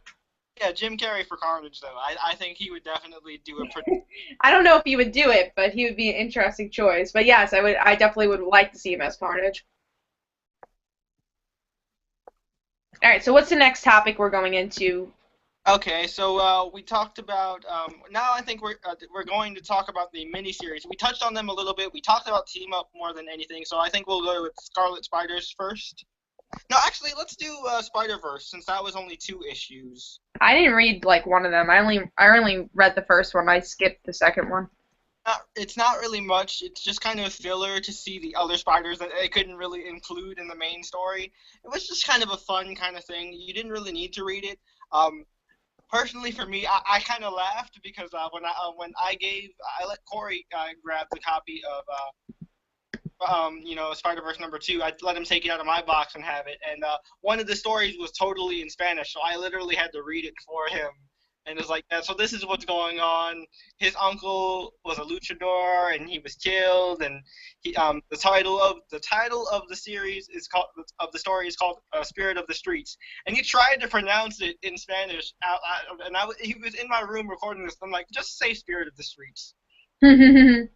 yeah, Jim Carrey for Carnage though. I think he would definitely do a pretty. I don't know if he would do it, but he would be an interesting choice. But yes, I would. I definitely would like to see him as Carnage. All right, so what's the next topic we're going into? Okay, so we talked about now I think we're going to talk about the miniseries. We touched on them a little bit. We talked about Team Up more than anything, so I think we'll go with Scarlet Spiders first. No, actually, let's do Spider-Verse since that was only 2 issues. I didn't read like one of them. I only read the first one. I skipped the second one. It's not really much. It's just kind of filler to see the other spiders that they couldn't really include in the main story. It was just kind of a fun kind of thing. You didn't really need to read it. Personally, for me, I kind of laughed because I let Corey grab the copy of Spider-Verse #2. I let him take it out of my box and have it. And one of the stories was totally in Spanish, so I literally had to read it for him. And it's like that. So this is what's going on. His uncle was a luchador, and he was killed. And the title of the series is called of the story is called Spirit of the Streets. And he tried to pronounce it in Spanish out loud, and he was in my room recording this. I'm like, just say Spirit of the Streets. I'm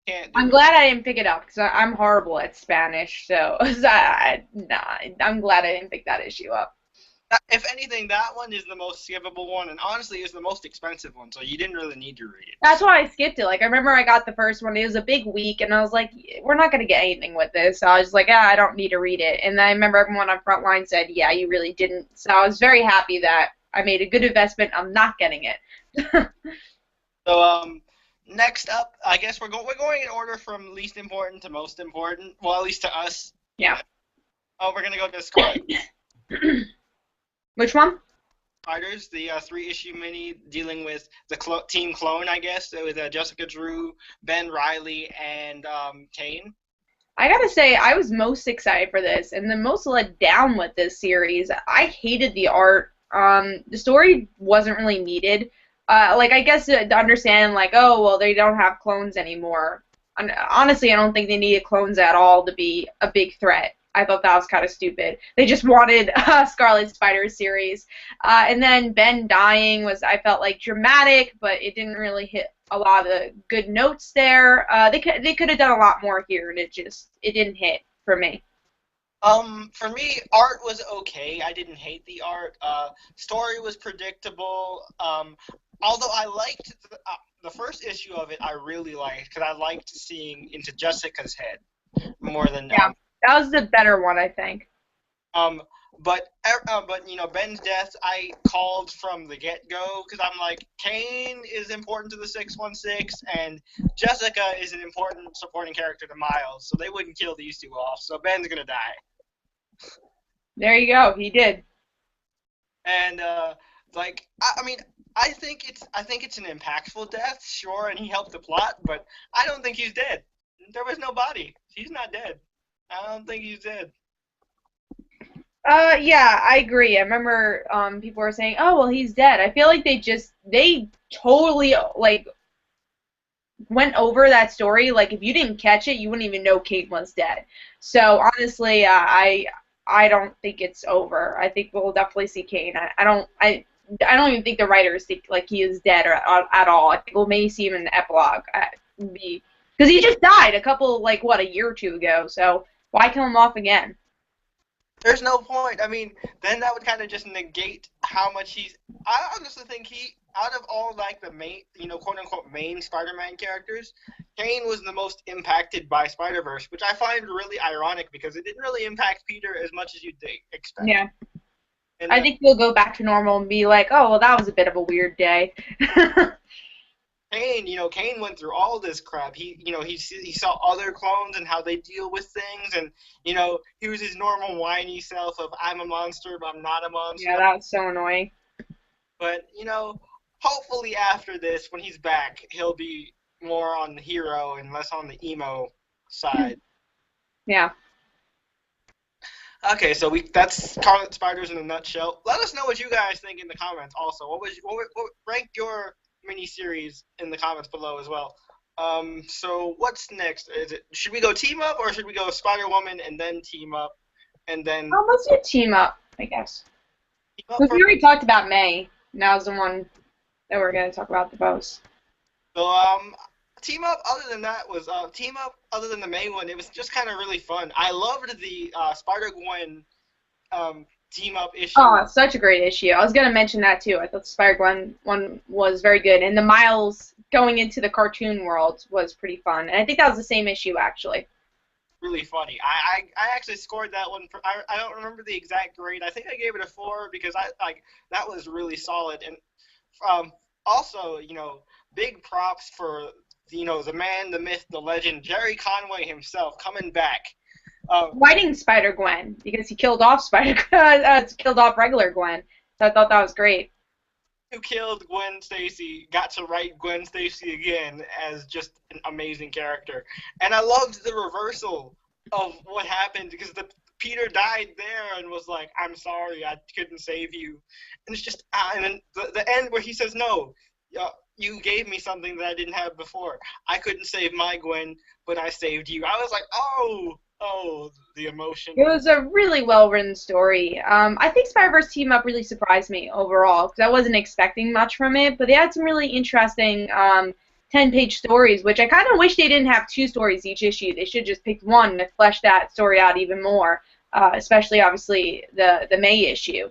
Can't do it. glad I didn't pick it up because I'm horrible at Spanish. So, I'm glad I didn't pick that issue up. If anything, that one is the most skippable one, and honestly, is the most expensive one. So you didn't really need to read it. That's why I skipped it. Like I remember I got the first one. It was a big week, and I was like, "We're not gonna get anything with this." So I was like, I don't need to read it." And I remember everyone on Frontline said, "Yeah, you really didn't." So I was very happy that I made a good investment. I'm not getting it. So next up, I guess we're going in order from least important to most important. Well, at least to us. Yeah. Oh, we're gonna go to Scarlet Which one? Spiders, the 3-issue mini dealing with the Team Clone, I guess, with Jessica Drew, Ben Reilly, and Kane. I gotta say, I was most excited for this, and the most let down with this series. I hated the art. The story wasn't really needed. Like I guess to understand, like, oh well, they don't have clones anymore. Honestly, I don't think they needed clones at all to be a big threat. I thought that was kind of stupid. They just wanted a Scarlet Spider series. And then Ben dying was, I felt like, dramatic, but it didn't really hit a lot of good notes there. They could have done a lot more here, and it didn't hit for me. For me, art was okay. I didn't hate the art. Story was predictable. Although I liked the first issue of it, I really liked because I liked seeing into Jessica's head more than Yeah, that was the better one, I think. But Ben's death I called from the get-go because I'm like, Kane is important to the 616 and Jessica is an important supporting character to Miles, so they wouldn't kill these two off. So Ben's gonna die. There you go. He did. And I mean, I think it's an impactful death, sure, and he helped the plot, but I don't think he's dead. There was no body. He's not dead. I don't think he's dead. Yeah, I agree. I remember people were saying, "Oh, well, he's dead." I feel like they totally like went over that story. Like if you didn't catch it, you wouldn't even know Kate was dead. So honestly, I don't think it's over. I think we'll definitely see Kane. I don't even think the writers think like he is dead at all. I think we'll maybe see him in the epilogue. Because he just died a year or two ago. So why kill him off again? There's no point. I mean, then that would kind of just negate how much he's. I honestly think out of all like the main, quote unquote main Spider-Man characters, Kane was the most impacted by Spider-Verse, which I find really ironic because it didn't really impact Peter as much as you'd expect. Yeah. And I think he'll go back to normal and be like, oh, well, that was a bit of a weird day. Kane went through all this crap. He saw other clones and how they deal with things, and he was his normal whiny self of I'm a monster, but I'm not a monster. Yeah, that was so annoying. But hopefully after this, when he's back, he'll be more on the hero and less on the emo side. Yeah. Okay, so that's Scarlet Spiders in a nutshell. Let us know what you guys think in the comments. Also, what rank your miniseries in the comments below as well. So what's next? Should we go team up or should we go Spider-Woman and then team up and then? Oh, let's do team up, I guess. Because we already talked about May. Now's the one that we're gonna talk about the most. So team up. Other than that was team up. Other than the May one, it was just kind of really fun. I loved the Spider-Gwen team up issue. Oh, such a great issue. I was gonna mention that too. I thought the Spider-Gwen one was very good, and the Miles going into the cartoon world was pretty fun. And I think that was the same issue actually. Really funny. I actually scored that one. I don't remember the exact grade. I think I gave it a 4 because that was really solid. And also, big props for the man, the myth, the legend, Jerry Conway himself coming back. Writing Spider-Gwen because he killed off killed off regular Gwen. So I thought that was great. Who killed Gwen Stacy got to write Gwen Stacy again as just an amazing character. And I loved the reversal of what happened because Peter died there and was like, I'm sorry, I couldn't save you. And it's just, and then the end where he says, no, you gave me something that I didn't have before. I couldn't save my Gwen, but I saved you. I was like, oh, the emotion. It was a really well-written story. I think Spider-Verse Team Up really surprised me overall because I wasn't expecting much from it, but they had some really interesting 10-page stories, which I kind of wish they didn't have 2 stories each issue. They should have just picked one to flesh that story out even more, especially, obviously, the May issue.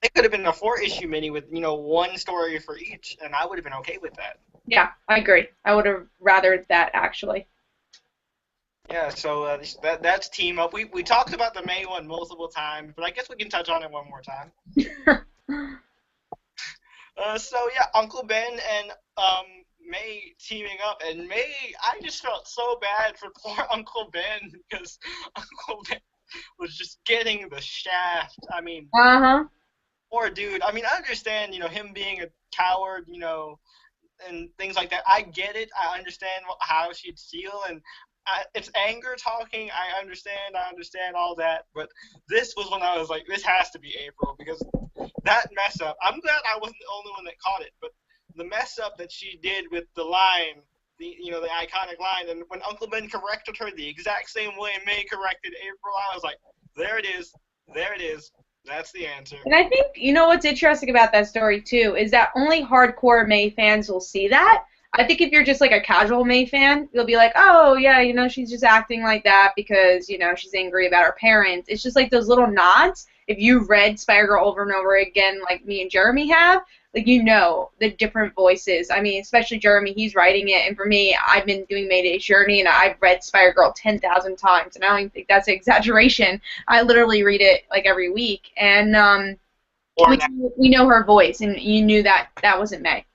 It could have been a 4-issue mini with, one story for each, and I would have been okay with that. Yeah, I agree. I would have rathered that, actually. Yeah, so that's Team Up. We talked about the May one multiple times, but I guess we can touch on it one more time. So yeah, Uncle Ben and May teaming up, and May, I just felt so bad for poor Uncle Ben because Uncle Ben was just getting the shaft. I mean, poor dude. I mean, I understand, him being a coward, and things like that. I get it. I understand how she'd feel, and it's anger talking. I understand all that, but this was when I was like, this has to be April because that mess up. I'm glad I wasn't the only one that caught it, but the mess up that she did with the line, the iconic line, and when Uncle Ben corrected her the exact same way May corrected April, I was like, there it is, that's the answer. And I think what's interesting about that story too is that only hardcore May fans will see that. I think if you're just like a casual May fan, you'll be like, oh, yeah, she's just acting like that because, she's angry about her parents. It's just like those little nods. If you read Spider-Girl over and over again like me and Jeremy have, like, the different voices. I mean, especially Jeremy, he's writing it. And for me, I've been doing Mayday's Journey, and I've read Spider-Girl 10,000 times. And I don't even think that's an exaggeration. I literally read it like every week. And we know her voice, and you knew that wasn't May.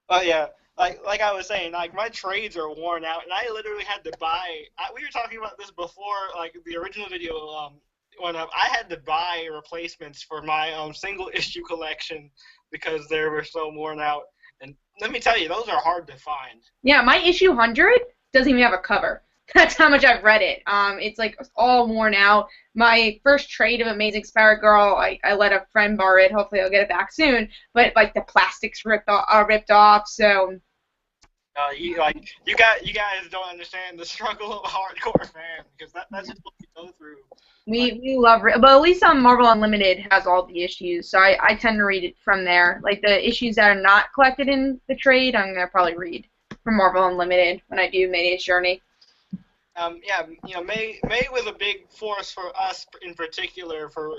Oh, yeah. Like I was saying, like my trades are worn out, and I literally had to buy. We were talking about this before, like the original video went up. I had to buy replacements for my single issue collection because they were so worn out. And let me tell you, those are hard to find. Yeah, my issue 100 doesn't even have a cover. That's how much I've read it. It's like all worn out. My first trade of Amazing Spider-Girl, I let a friend borrow it. Hopefully I'll get it back soon. But like the plastics ripped off, so. You guys don't understand the struggle of a hardcore fan because that's just what we go through. We love it, but at least Marvel Unlimited has all the issues, so I tend to read it from there. Like the issues that are not collected in the trade, I'm gonna probably read from Marvel Unlimited when I do Mayday's Journey. Yeah, May was a big force for us in particular for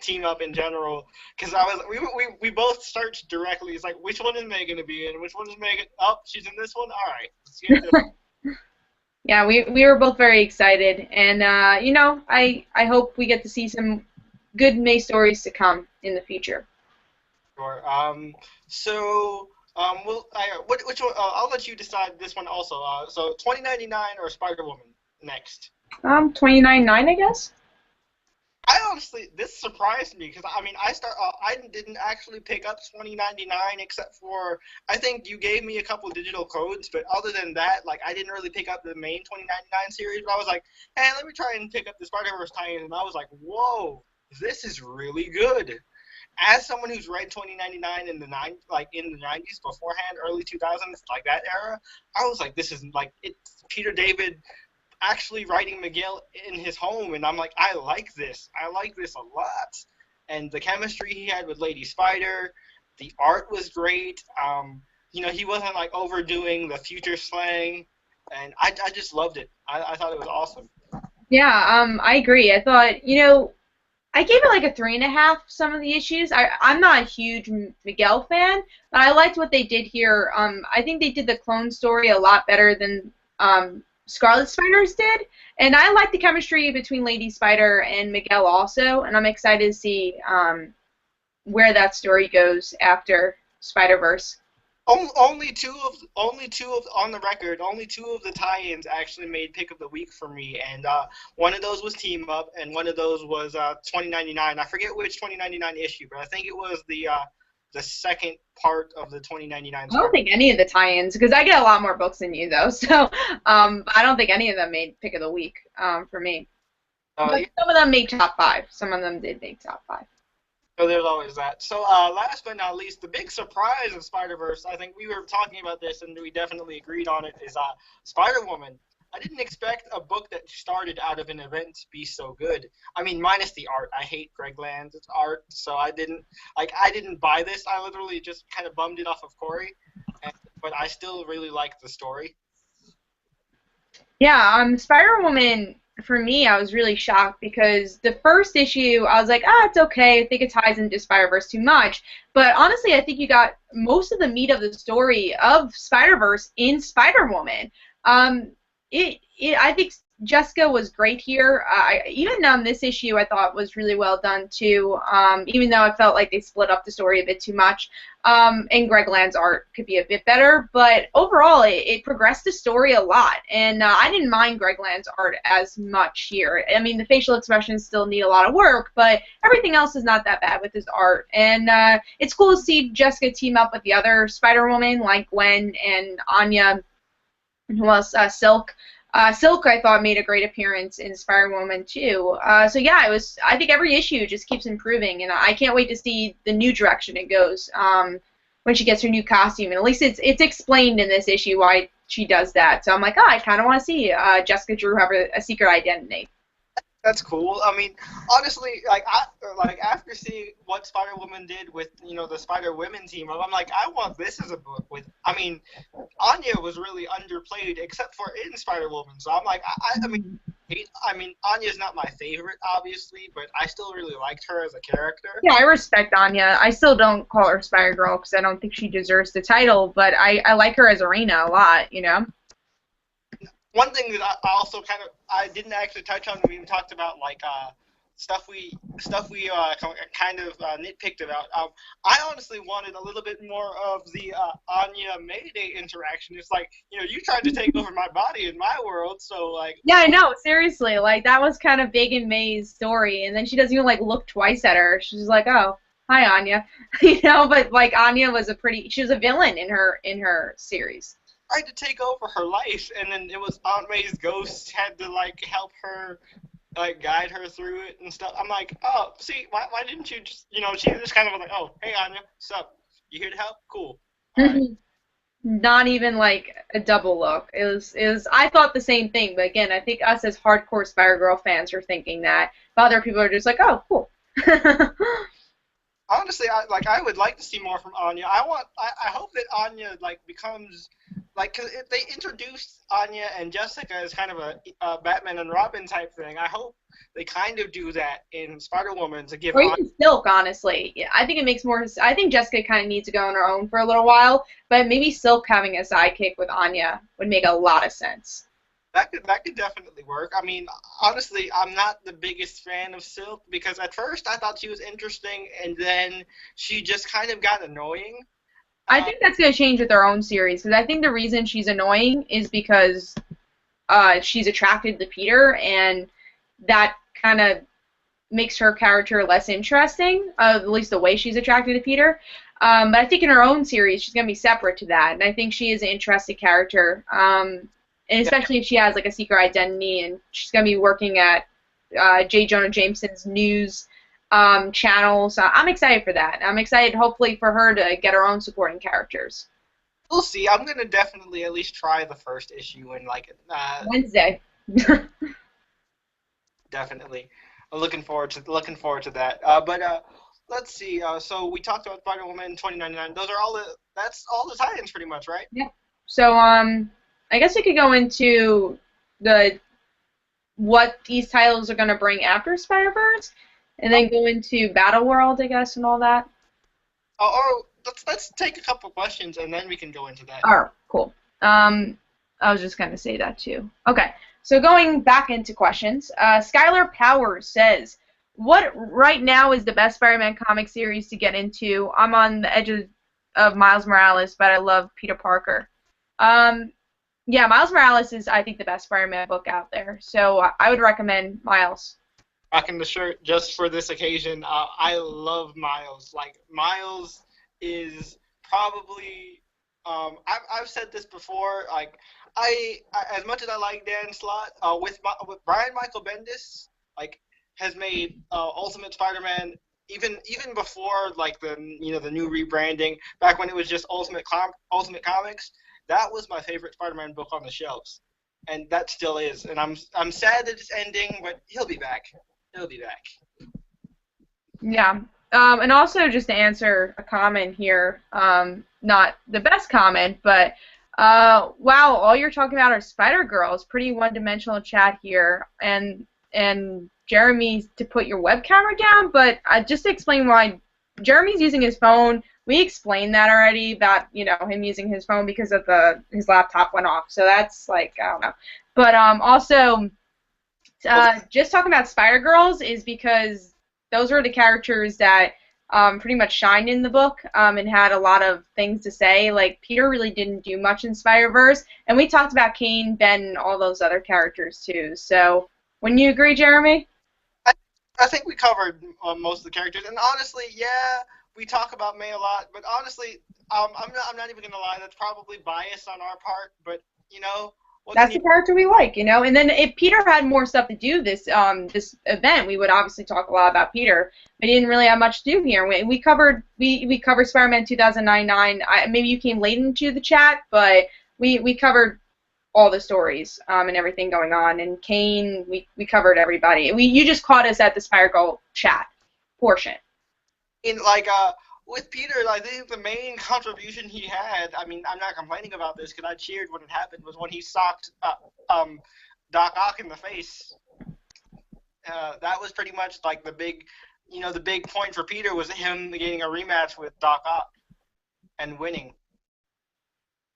team up in general because I was we both searched directly. It's like which one is May gonna be in? Which one is Megan? Oh, she's in this one. All right, let's get this. Yeah, we were both very excited, and I hope we get to see some good May stories to come in the future. Sure. So which one? I'll let you decide this one also. So 2099 or Spider Woman next. 29.9, I guess. I honestly, this surprised me because I mean, I didn't actually pick up 2099 except for I think you gave me a couple digital codes, but other than that, like I didn't really pick up the main 2099 series. But I was like, hey, let me try and pick up the Spider-Verse tie-in, and I was like, whoa, this is really good. As someone who's read 2099 in the in the 90s beforehand, early 2000s, like that era, I was like, this is like it's Peter David actually writing Miguel in his home, and I'm like, I like this. I like this a lot. And the chemistry he had with Lady Spider, the art was great. He wasn't like overdoing the future slang, and I just loved it. I thought it was awesome. Yeah, I agree. I thought, I gave it like a 3.5. Some of the issues. I'm not a huge Miguel fan, but I liked what they did here. I think they did the clone story a lot better than Scarlet Spider's did, and I like the chemistry between Lady Spider and Miguel also, and I'm excited to see where that story goes after Spider-Verse. On the record, only two of the tie-ins actually made pick of the week for me, and one of those was Team Up, and one of those was 2099. I forget which 2099 issue, but I think it was the second part of the 2099 I story. don't think any of the tie-ins, because I get a lot more books than you, though, so I don't think any of them made pick of the week for me. But some of them made top 5. Some of them did make top 5. So there's always that. So last but not least, the big surprise of Spider-Verse, I think we were talking about this and we definitely agreed on it, is Spider-Woman. I didn't expect a book that started out of an event to be so good. I mean, minus the art. I hate Greg Land's art, so I didn't buy this. I literally just kind of bummed it off of Corey, but I still really liked the story. Yeah, Spider-Woman, for me, I was really shocked because the first issue, I was like, it's okay. I think it ties into Spider-Verse too much. But honestly, I think you got most of the meat of the story of Spider-Verse in Spider-Woman. I think Jessica was great here. Even this issue I thought was really well done too. Even though I felt like they split up the story a bit too much. And Greg Land's art could be a bit better, but overall it progressed the story a lot. And I didn't mind Greg Land's art as much here. I mean, the facial expressions still need a lot of work, but everything else is not that bad with his art. And it's cool to see Jessica team up with the other Spider-Woman like Gwen and Anya. And who else? Silk. Silk, I thought, made a great appearance in Spider-Woman too. So yeah, I think every issue just keeps improving, and I can't wait to see the new direction it goes when she gets her new costume. And at least it's explained in this issue why she does that. So I'm like, I kind of want to see Jessica Drew have a secret identity. That's cool. I mean, honestly, after seeing what Spider-Woman did with the Spider-Women team, I'm like, I want this as a book with. I mean, Anya was really underplayed except for in Spider-Woman, so I'm like, I mean, Anya's not my favorite, obviously, but I still really liked her as a character. Yeah, I respect Anya. I still don't call her Spider-Girl because I don't think she deserves the title, but I like her as Arena a lot, One thing that I also I didn't actually touch on when we talked about stuff we kind of nitpicked about. I honestly wanted a little bit more of the Anya Mayday interaction. It's like you tried to take over my body in my world, so like. Yeah, I know. Seriously, like that was kind of big in May's story, and then she doesn't even look twice at her. She's like, "Oh, hi, Anya," But like Anya was she was a villain in her series. Tried to take over her life, and then it was Aunt May's ghost had to help her, guide her through it and stuff. I'm like, oh, see, why didn't you just, she just kind of like, oh, hey Anya, sup, you here to help? Cool. Right. Not even a double look. It was. I thought the same thing, but again, I think us as hardcore Spider-Girl fans are thinking that, but other people are just like, oh, cool. Honestly, I would like to see more from Anya. I hope that Anya becomes like, 'cause if they introduced Anya and Jessica as kind of a Batman and Robin type thing, I hope they kind of do that in Spider-Woman to give Or Anya. even Silk, honestly. Yeah, I think it makes more. I think Jessica kind of needs to go on her own for a little while, but maybe Silk having a sidekick with Anya would make a lot of sense. That could definitely work. I mean, honestly, I'm not the biggest fan of Silk because at first I thought she was interesting, and then she just kind of got annoying. I Uh, think that's going to change with her own series because I think the reason she's annoying is because she's attracted to Peter, and that kind of makes her character less interesting, at least the way she's attracted to Peter. But I think in her own series, she's going to be separate to that, and I think she is an interesting character, and yeah, especially if she has like a secret identity, and she's going to be working at J. Jonah Jameson's news channel. So I'm excited for that. I'm excited, hopefully, for her to get her own supporting characters. we'll see. I'm gonna definitely at least try the first issue and like it. Wednesday. Definitely. I'm looking forward to that. But let's see. So we talked about Spider-Woman 2099. Those are all the that's all the tie-ins pretty much, right? Yeah. So I guess we could go into the what these titles are going to bring after Spider-Verse, and then go into Battle World, I guess, and all that. Or let's take a couple questions and then we can go into that. All right, cool. I was just going to say that too. Okay, so going back into questions, Skylar Powers says, "What right now is the best Spider-Man comic series to get into? I'm on the edge of Miles Morales, but I love Peter Parker." Yeah, Miles Morales is, I think, the best Spider-Man book out there. So I would recommend Miles. Rocking the shirt just for this occasion. I love Miles. Like Miles is probably. I've said this before. Like as much as I like Dan Slott, with Brian Michael Bendis, like has made Ultimate Spider-Man even before like the new rebranding back when it was just Ultimate Comics. That was my favorite Spider-Man book on the shelves, and that still is. And I'm sad that it's ending, but he'll be back. He'll be back. Yeah. And also, just to answer a comment here, not the best comment, but wow, all you're talking about are Spider-Girls. Pretty one-dimensional chat here, and Jeremy to put your web camera down. But just to explain why Jeremy's using his phone. We explained that already about him using his phone because of his laptop went off. So that's like I don't know. But also. Just talking about Spider-Girls is because those were the characters that pretty much shined in the book and had a lot of things to say. Like, Peter really didn't do much in Spider-Verse, and we talked about Kane, Ben, and all those other characters, too. So, wouldn't you agree, Jeremy? I think we covered most of the characters, and honestly, yeah, we talk about May a lot, but honestly, I'm not even gonna lie. That's probably bias on our part, but That's the character we like, And then if Peter had more stuff to do this event, we would obviously talk a lot about Peter. But he didn't really have much to do here. We covered Spider-Man 2099. Maybe you came late into the chat, but we covered all the stories and everything going on. And Kane, we covered everybody. You just caught us at the Spider-Girl chat portion. With Peter, I think the main contribution he had, I mean, I'm not complaining about this because I cheered when it happened, was when he socked Doc Ock in the face. That was pretty much like the big point for Peter was him getting a rematch with Doc Ock and winning.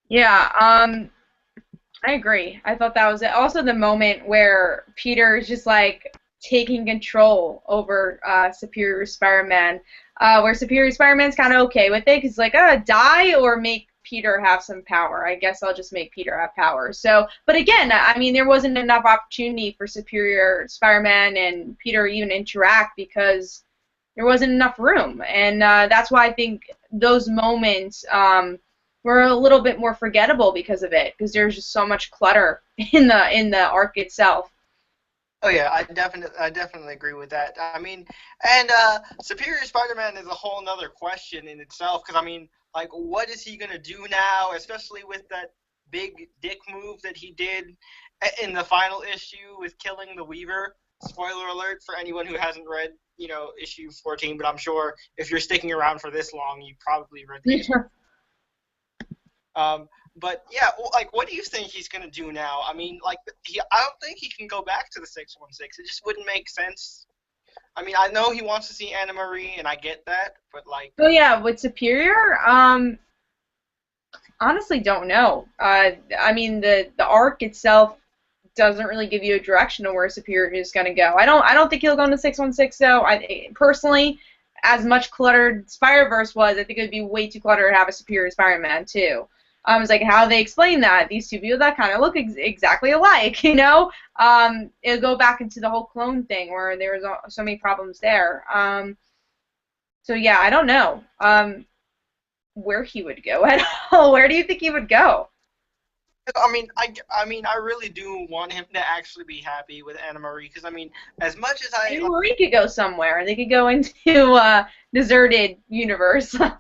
Yeah, I agree. I thought that was it. Also the moment where Peter is just like taking control over Superior Spider-Man, where Superior Spider-Man's kind of okay with it because like, die or make Peter have some power. I guess I'll just make Peter have power. So, but again, I mean, there wasn't enough opportunity for Superior Spider-Man and Peter even interact because there wasn't enough room, and that's why I think those moments were a little bit more forgettable because of it, because there's just so much clutter in the arc itself. Oh yeah, I definitely agree with that. I mean, and Superior Spider-Man is a whole nother question in itself, because I mean, like, what is he gonna do now, especially with that big dick move that he did in the final issue with killing the Weaver? Spoiler alert for anyone who hasn't read, issue 14, but I'm sure if you're sticking around for this long, you probably read the issue. But yeah, like, what do you think he's gonna do now? I mean, like, I don't think he can go back to the 616. It just wouldn't make sense. I mean, I know he wants to see Anna Marie, and I get that, but like, So yeah, with Superior, honestly don't know. I mean the arc itself doesn't really give you a direction of where Superior is going to go. I don't think he'll go into 616 though. I personally, as much cluttered Spider-Verse was, I think it would be way too cluttered to have a Superior Spider-Man too. It's like how they explain that these two people that kind of look exactly alike, you know. It'll go back into the whole clone thing where there was so many problems there. So yeah, I don't know where he would go at all. Where do you think he would go? I really do want him to actually be happy with Anna Marie, because I mean, as much as I Maybe like, Marie could go somewhere. They could go into deserted universe. for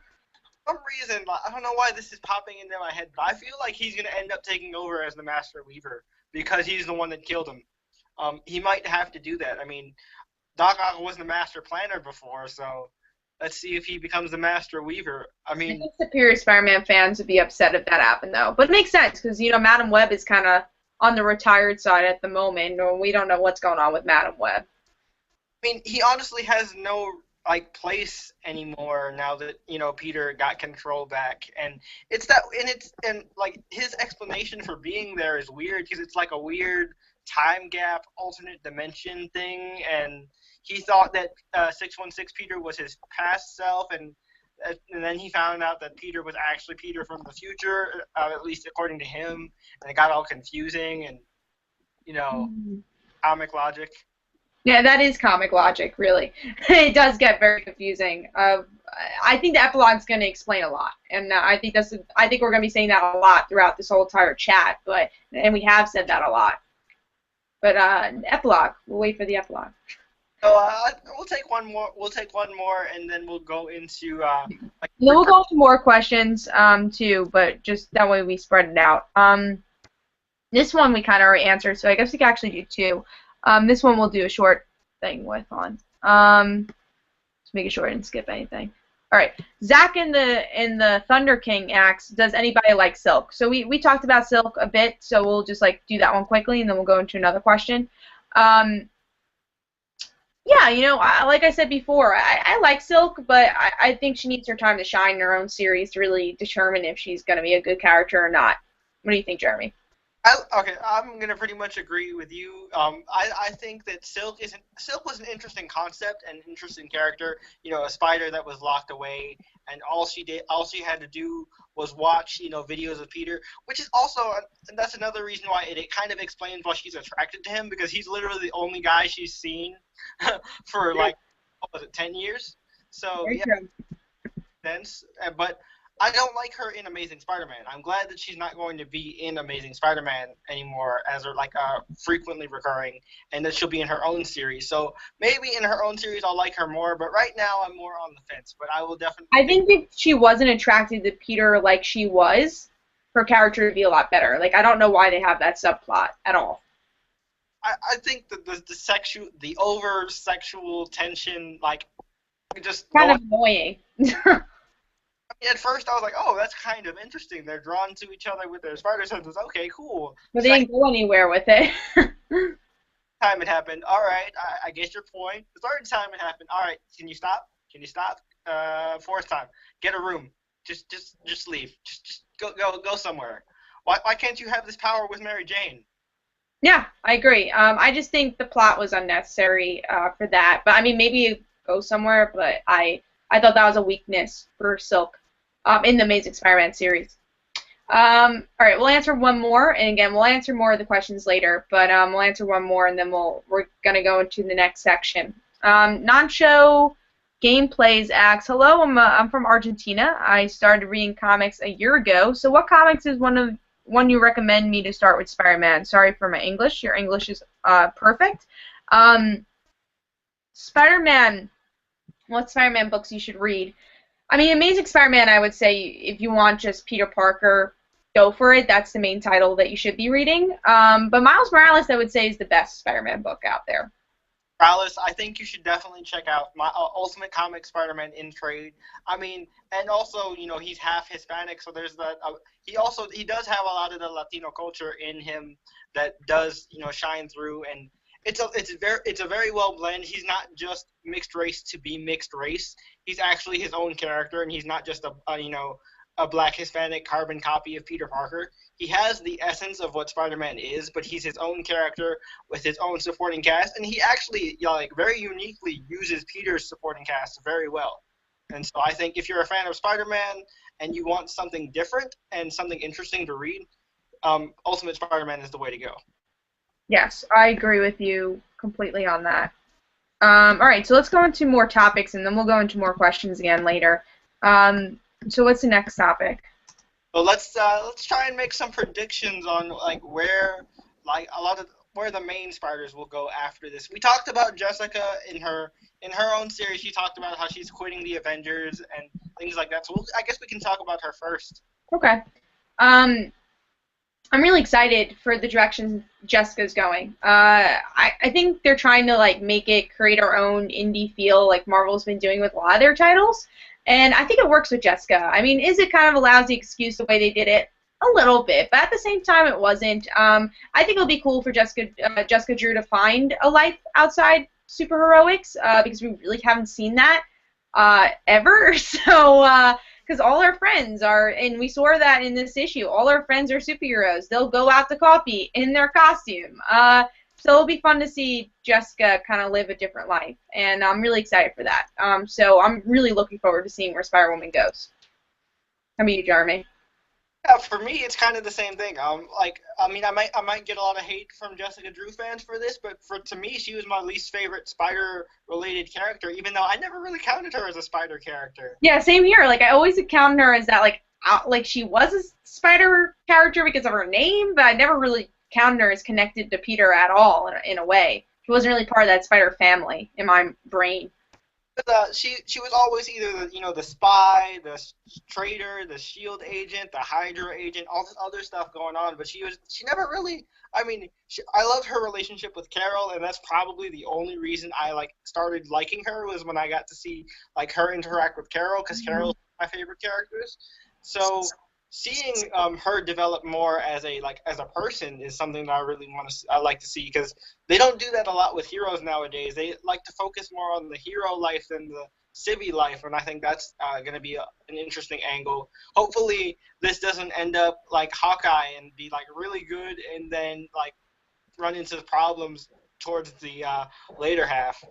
some reason, like, I don't know why this is popping into my head, but I feel like he's gonna end up taking over as the Master Weaver because he's the one that killed him. He might have to do that. I mean, Doc Ock was the Master Planner before, so let's see if he becomes the Master Weaver. I I mean, think Superior Spider-Man fans would be upset if that happened, though. But it makes sense because Madam Web is kind of on the retired side at the moment, and we don't know what's going on with Madam Web. he honestly has no like place anymore now that Peter got control back, and it's like his explanation for being there is weird because it's like a weird time gap, alternate dimension thing, and he thought that 616 Peter was his past self, and then he found out that Peter was actually Peter from the future, at least according to him, and it got all confusing and comic logic. Yeah, that is comic logic, really. It does get very confusing. I think the epilogue's going to explain a lot, and I think we're going to be saying that a lot throughout this whole entire chat. And we have said that a lot. But epilogue, we'll wait for the epilogue. So we'll take one more. We'll take one more, and then we'll go into then we'll go into more questions too, but just that way we spread it out. This one we kind of already answered, so I guess we can actually do two. This one we'll do a short thing with on. Just making sure I didn't skip anything. All right, Zach in the Thunder King asks, does anybody like Silk? So we talked about Silk a bit, so we'll just like do that one quickly, and then we'll go into another question. Yeah, like I said before, I like Silk, but I think she needs her time to shine in her own series to really determine if she's going to be a good character or not. What do you think, Jeremy? Okay, I'm gonna pretty much agree with you. I think that Silk was an interesting concept and an interesting character. A spider that was locked away, and all she had to do was watch videos of Peter, which is also that's another reason why it kind of explains why she's attracted to him, because he's literally the only guy she's seen for like 10 years. So Very yeah, true. sense. But I don't like her in Amazing Spider-Man. I'm glad that she's not going to be in Amazing Spider-Man anymore as frequently recurring, and that she'll be in her own series. So maybe in her own series I'll like her more, but right now I'm more on the fence. But I will definitely. I think if she wasn't attracted to Peter like she was, her character would be a lot better. Like, I don't know why they have that subplot at all. I think that the over sexual tension, like, just Kind of annoying. at first I was like, oh, that's kind of interesting. They're drawn to each other with their spider senses. Okay, cool. But they didn't go anywhere with it. Time it happened. All right, I get your point. The third time it happened. All right, can you stop? Can you stop? Fourth time, get a room. Just leave. Just go somewhere. Why can't you have this power with Mary Jane? Yeah, I agree. I just think the plot was unnecessary for that. But I mean, maybe you go somewhere. But I thought that was a weakness for Silk in the Amazing Spider-Man series. All right, we'll answer one more, and again, we'll answer more of the questions later. But we'll answer one more, and then we're gonna go into the next section. Non-show gameplays asks, hello, I'm from Argentina. I started reading comics a year ago. So what comics is one you recommend me to start with Spider-Man? Sorry for my English. Your English is perfect. Spider-Man. What Spider-Man books you should read? I mean, Amazing Spider-Man, I would say, if you want just Peter Parker, go for it. That's the main title that you should be reading. But Miles Morales, I would say, is the best Spider-Man book out there. Morales, I think you should definitely check out my Ultimate Comics Spider-Man in trade. I mean, and also, he's half Hispanic, so there's that. He does have a lot of the Latino culture in him that does shine through, and it's a very well blend. He's not just mixed race to be mixed race. He's actually his own character, and he's not just a black Hispanic carbon copy of Peter Parker. He has the essence of what Spider-Man is, but he's his own character with his own supporting cast, and he actually very uniquely uses Peter's supporting cast very well. And so I think if you're a fan of Spider-Man and you want something different and something interesting to read, Ultimate Spider-Man is the way to go. Yes, I agree with you completely on that. All right, so let's go into more topics, and then we'll go into more questions again later. So what's the next topic? Well, let's try and make some predictions on where the main spiders will go after this. We talked about Jessica in her own series. She talked about how she's quitting the Avengers and things like that. So I guess we can talk about her first. Okay. I'm really excited for the direction Jessica's going. I think they're trying to create our own indie feel like Marvel's been doing with a lot of their titles. And I think it works with Jessica. I mean, is it kind of a lousy excuse the way they did it? A little bit, but at the same time, it wasn't. I think it'll be cool for Jessica Drew to find a life outside superheroics because we really haven't seen that ever. So, because all our friends are, and we saw that in this issue, all our friends are superheroes. They'll go out to coffee in their costume. So it'll be fun to see Jessica kind of live a different life, and I'm really excited for that. So I'm really looking forward to seeing where Spider-Woman goes. How about you, Jeremy? Yeah, for me, it's kind of the same thing. I might get a lot of hate from Jessica Drew fans for this, but to me, she was my least favorite Spider-related character, even though I never really counted her as a Spider character. Yeah, same here. I always counted her as that, she was a Spider character because of her name, but I never really counted her as connected to Peter at all in a way. She wasn't really part of that Spider family in my brain. She was always either the spy, the traitor, the Shield agent, the Hydra agent, all this other stuff going on. But she never really. I mean, I loved her relationship with Carol, and that's probably the only reason I started liking her was when I got to see her interact with Carol, because Carol's one of my favorite characters. So seeing her develop more as a person is something that I like to see, because they don't do that a lot with heroes nowadays. They like to focus more on the hero life than the civvy life, and I think that's going to be an interesting angle. Hopefully this doesn't end up like Hawkeye and be really good and then run into problems towards the later half.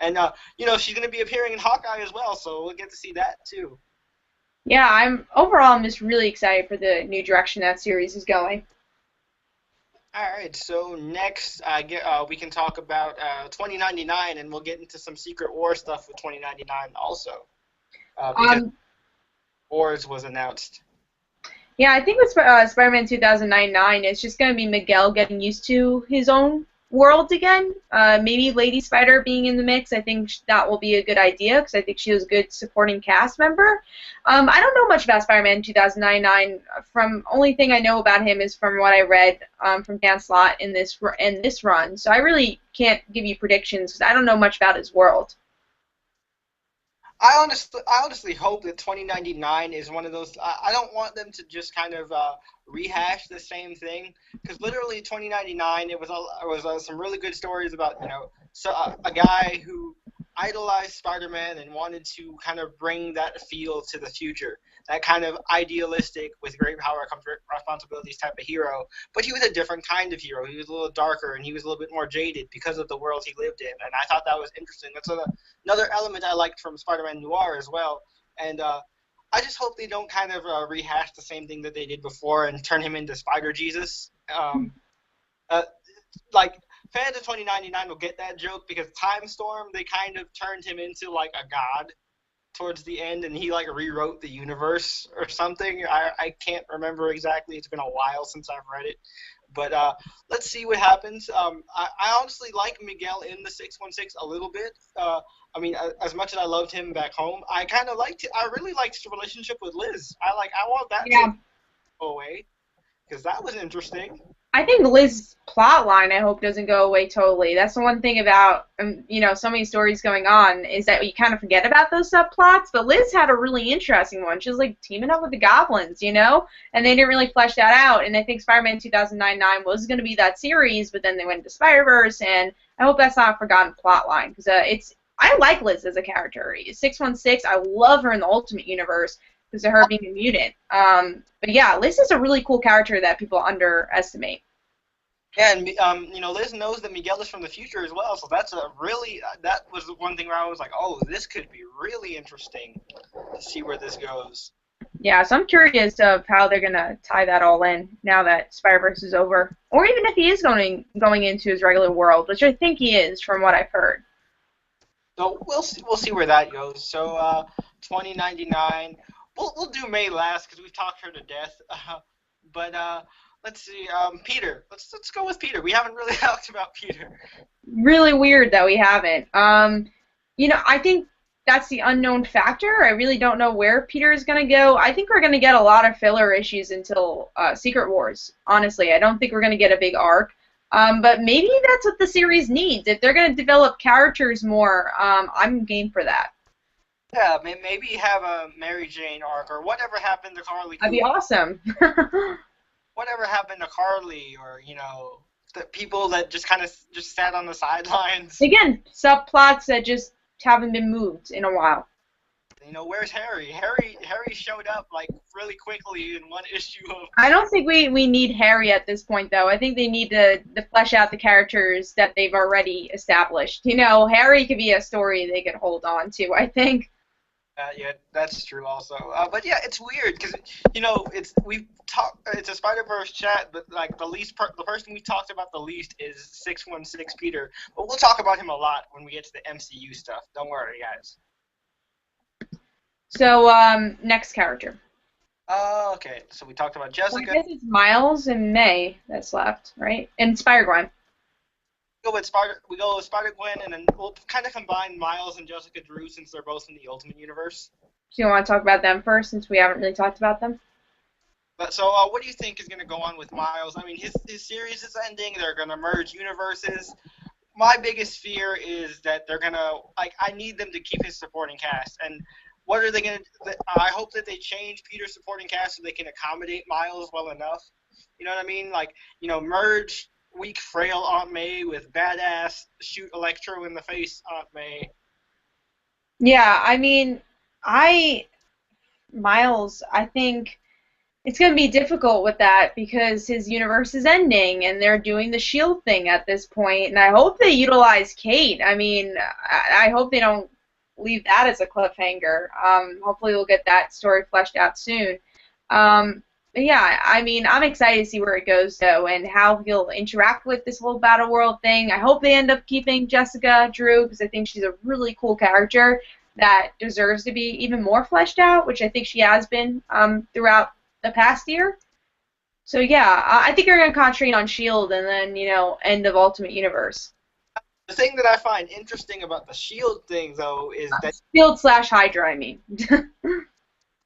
And she's going to be appearing in Hawkeye as well, so we'll get to see that too. Yeah, I'm just really excited for the new direction that series is going. All right, so next we can talk about 2099, and we'll get into some Secret War stuff with 2099 also. Because Wars was announced. Yeah, I think with Spider-Man 2099, it's just going to be Miguel getting used to his own world again. Maybe Lady Spider being in the mix. I think that will be a good idea because I think she was a good supporting cast member. I don't know much about Spider-Man 2099. From only thing I know about him is from what I read from Dan Slott in this run. So I really can't give you predictions because I don't know much about his world. I honestly hope that 2099 is one of those. I don't want them to just kind of rehash the same thing, because literally 2099 it was some really good stories about a guy who idolized Spider-Man and wanted to kind of bring that feel to the future, that kind of idealistic with great power comes great responsibilities type of hero. But he was a different kind of hero. He was a little darker and he was a little bit more jaded because of the world he lived in, and I thought that was interesting. That's another element I liked from Spider-Man Noir as well. And I just hope they don't kind of rehash the same thing that they did before and turn him into Spider-Jesus. Fans of 2099 will get that joke because Time Storm, they kind of turned him into a god towards the end, and he rewrote the universe or something. I can't remember exactly. It's been a while since I've read it. But let's see what happens. I honestly like Miguel in the 616 a little bit. As much as I loved him back home, I really liked his relationship with Liz. I want that to go away, because that was interesting. I think Liz's plot line, I hope, doesn't go away totally. That's the one thing about, so many stories going on is that you kind of forget about those subplots. But Liz had a really interesting one. She was like teaming up with the goblins, and they didn't really flesh that out. And I think Spider-Man 2009 was going to be that series, but then they went into Spider-Verse, and I hope that's not a forgotten plot line because I like Liz as a character. 616, I love her in the Ultimate Universe because of her being a mutant. But yeah, Liz is a really cool character that people underestimate. Yeah, and Liz knows that Miguel is from the future as well, so that's that was the one thing where I was like, oh, this could be really interesting to see where this goes. Yeah, so I'm curious of how they're gonna tie that all in now that Spider-Verse is over, or even if he is going into his regular world, which I think he is, from what I've heard. So we'll see where that goes. So 2099. We'll do May last because we've talked her to death. But let's see, Peter. Let's go with Peter. We haven't really talked about Peter. Really weird that we haven't. I think that's the unknown factor. I really don't know where Peter is gonna go. I think we're gonna get a lot of filler issues until Secret Wars. Honestly, I don't think we're gonna get a big arc. But maybe that's what the series needs. If they're gonna develop characters more, I'm game for that. Yeah, maybe have a Mary Jane arc or whatever happened to Carly. That'd be awesome. Whatever happened to Carly, or the people that just kind of just sat on the sidelines. Again, subplots that just haven't been moved in a while. Where's Harry? Harry showed up like really quickly in one issue of. I don't think we need Harry at this point, though. I think they need to flesh out the characters that they've already established. Harry could be a story they could hold on to, I think. Yeah, that's true also. But yeah, it's weird because it's a Spider-Verse chat, but like the person we talked about the least is 616 Peter. But we'll talk about him a lot when we get to the MCU stuff. Don't worry, guys. So next character. Okay. So we talked about Jessica. Well, I guess it's Miles and May that's left, right? And Spider-Gwen. We go with Spider-Gwen, and then we'll kind of combine Miles and Jessica Drew since they're both in the Ultimate Universe. Do you want to talk about them first, since we haven't really talked about them? So what do you think is going to go on with Miles? I mean, his series is ending. They're going to merge universes. My biggest fear is that they're going to, I need them to keep his supporting cast. And what are they going to, I hope that they change Peter's supporting cast so they can accommodate Miles well enough. You know what I mean? Merge weak, frail Aunt May with badass, shoot Electro in the face Aunt May. Yeah, I mean, Miles, I think it's going to be difficult with that because his universe is ending and they're doing the S.H.I.E.L.D. thing at this point, and I hope they utilize Kate. I mean, I hope they don't leave that as a cliffhanger. Hopefully we'll get that story fleshed out soon. Yeah, I mean, I'm excited to see where it goes, though, and how he'll interact with this whole Battle World thing. I hope they end up keeping Jessica Drew, because I think she's a really cool character that deserves to be even more fleshed out, which I think she has been throughout the past year. So, yeah, I think we're going to concentrate on S.H.I.E.L.D. and then, end of Ultimate Universe. The thing that I find interesting about the S.H.I.E.L.D. thing, though, is that... S.H.I.E.L.D./Hydra, I mean.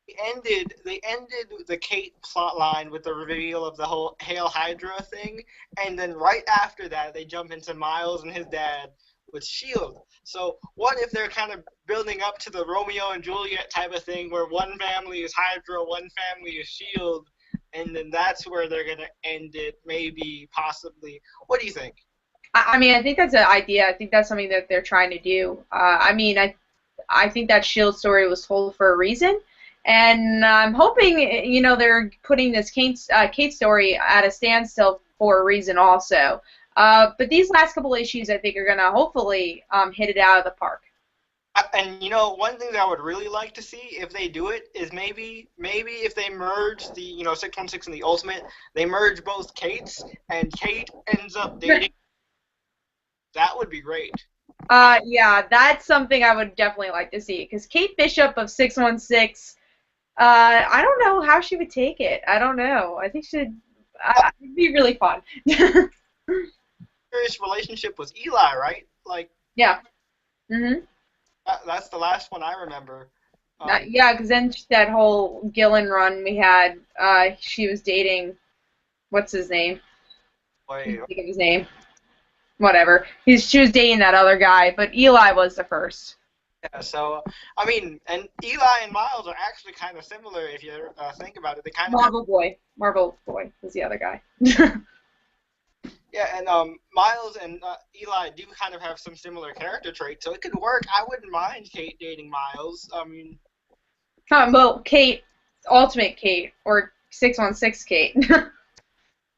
They ended the Kate plotline with the reveal of the whole Hail Hydra thing, and then right after that they jump into Miles and his dad with S.H.I.E.L.D. So what if they're kind of building up to the Romeo and Juliet type of thing where one family is Hydra, one family is S.H.I.E.L.D., and then that's where they're going to end it, maybe, possibly. What do you think? I mean, I think that's an idea. I think that's something that they're trying to do. I think that S.H.I.E.L.D. story was told for a reason. And I'm hoping, they're putting this Kate story at a standstill for a reason also. But these last couple issues, I think, are going to hopefully hit it out of the park. And, one thing that I would really like to see, if they do it, is maybe if they merge the, 616 and the Ultimate, they merge both Kates, and Kate ends up dating. That would be great. Yeah, that's something I would definitely like to see. Because Kate Bishop of 616... I don't know how she would take it. I don't know. I think it'd be really fun. Serious relationship with Eli, right? Yeah. Mhm. That's the last one I remember. Yeah, because then that whole Gillen run we had, she was dating, what's his name? Boy, Think of his name. Whatever. She was dating that other guy, but Eli was the first. yeah, so I mean, and Eli and Miles are actually kind of similar if you think about it. They kind of have Marvel Boy was the other guy. yeah, and Miles and Eli do kind of have some similar character traits, so it could work. I wouldn't mind Kate dating Miles. I mean, Well, Kate, Ultimate Kate, or 616 Kate.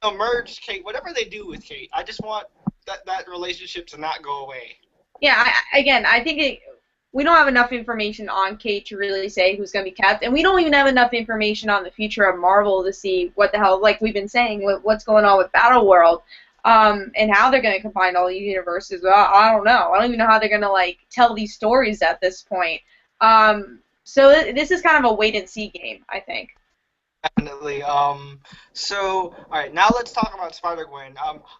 they'll merge Kate, whatever they do with Kate. I just want that relationship to not go away. Yeah, I think we don't have enough information on Kate to really say who's going to be kept, and we don't even have enough information on the future of Marvel to see what the hell, like we've been saying, what's going on with Battle World, and how they're going to combine all these universes. Well, I don't know. I don't even know how they're going to like tell these stories at this point. So this is kind of a wait and see game, I think. Definitely. So, all right, now let's talk about Spider-Gwen.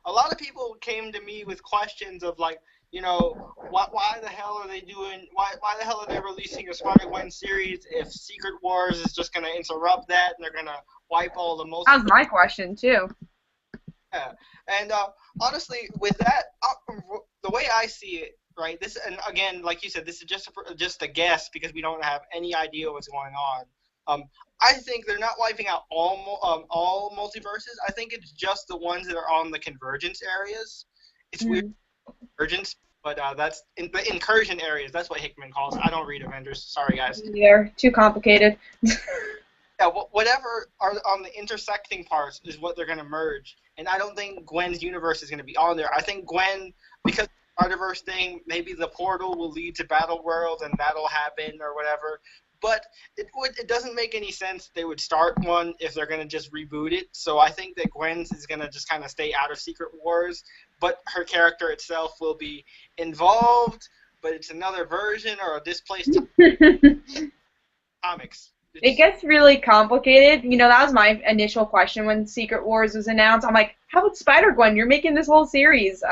A lot of people came to me with questions of like, why the hell are they doing? Why the hell are they releasing a Spider-Gwen series if Secret Wars is just gonna interrupt that and they're gonna wipe all the most? That was my question too. Yeah. And honestly, with that, the way I see it, right? This, and again, like you said, this is just a guess because we don't have any idea what's going on. I think they're not wiping out all multiverses. I think it's just the ones that are on the convergence areas. It's weird, convergence, but that's the incursion areas. That's what Hickman calls it. I don't read Avengers. Sorry, guys. They're too complicated. Yeah, whatever are on the intersecting parts is what they're going to merge. And I don't think Gwen's universe is going to be on there. I think Gwen, because of the Spider-Verse thing, maybe the portal will lead to Battle World and that'll happen or whatever. But it doesn't make any sense they would start one if they're going to just reboot it. So I think that Gwen's is going to just kind of stay out of Secret Wars, but her character itself will be involved, but it's another version or a displaced comics. It gets really complicated. That was my initial question when Secret Wars was announced. I'm like, how about Spider-Gwen? You're making this whole series.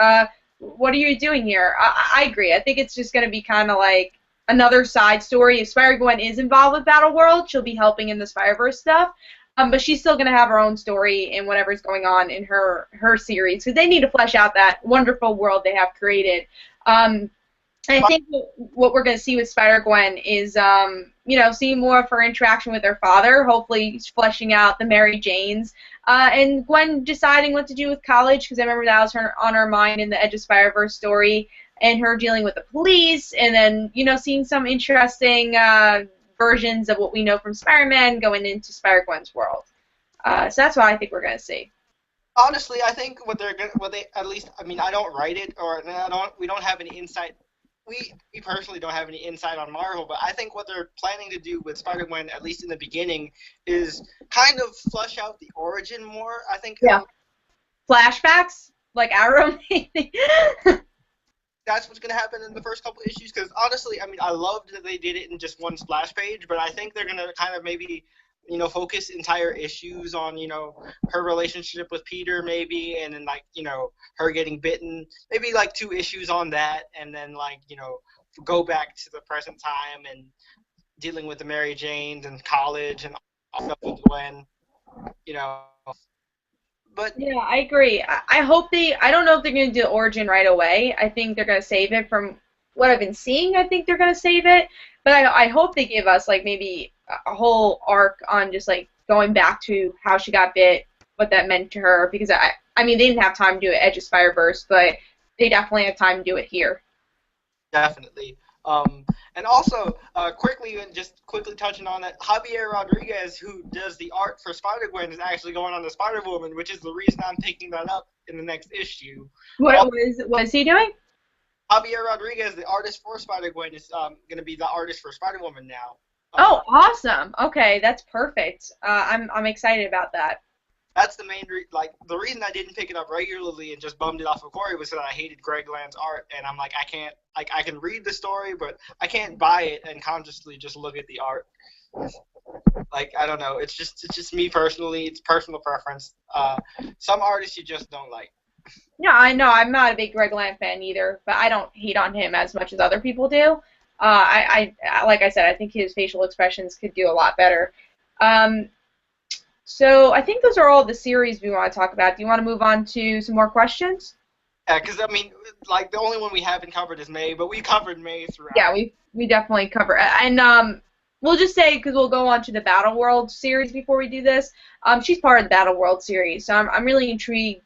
What are you doing here? I agree. I think it's just going to be kind of like another side story. If Spider-Gwen is involved with Battle World, she'll be helping in the Spider-Verse stuff. But she's still going to have her own story and whatever's going on in her series. Because they need to flesh out that wonderful world they have created. I think what we're going to see with Spider-Gwen is, seeing more of her interaction with her father, hopefully fleshing out the Mary Janes, and Gwen deciding what to do with college, because I remember that was on her mind in the Edge of Spider-Verse story, and her dealing with the police, and then, seeing some interesting versions of what we know from Spider-Man going into Spider-Gwen's world. So that's what I think we're going to see. Honestly, I think at least, I mean, I don't write it, we don't have any insight. We personally don't have any insight on Marvel, but I think what they're planning to do with Spider-Gwen, at least in the beginning, is kind of flesh out the origin more. I think. Yeah. Flashbacks, like Arrow. That's what's going to happen in the first couple issues. Because honestly, I mean, I loved that they did it in just one splash page, but I think they're going to kind of maybe, focus entire issues on, her relationship with Peter maybe, and then her getting bitten, maybe like 2 issues on that, and then go back to the present time and dealing with the Mary Janes and college and all stuff with Gwen, But yeah, I agree. I hope I don't know if they're going to do the origin right away. I think they're going to save it. From what I've been seeing, I think they're going to save it. But I hope they give us maybe a whole arc on just going back to how she got bit, what that meant to her. Because I mean, they didn't have time to do it Edge of Spider-Verse, but they definitely have time to do it here. Definitely. And also, quickly touching on that, Javier Rodriguez, who does the art for Spider-Gwen, is actually going on to Spider-Woman, which is the reason I'm picking that up in the next issue. What is he doing? Javier Rodriguez, the artist for Spider-Gwen, is going to be the artist for Spider-Woman now. Oh, awesome! Okay, that's perfect. I'm excited about that. That's the main the reason I didn't pick it up regularly and just bummed it off of Corey was that I hated Greg Land's art, and I'm like, I can read the story, but I can't buy it and consciously just look at the art. I don't know. It's just me personally. It's personal preference. Some artists you just don't like. Yeah, I know. I'm not a big Greg Land fan either, but I don't hate on him as much as other people do. I like I said, I think his facial expressions could do a lot better. So I think those are all the series we want to talk about. Do you want to move on to some more questions? Yeah, because I mean, like the only one we haven't covered is May, but we covered May Yeah, throughout. we definitely cover and we'll just say because we'll go on to the Battle World series before we do this. She's part of the Battle World series, so I'm really intrigued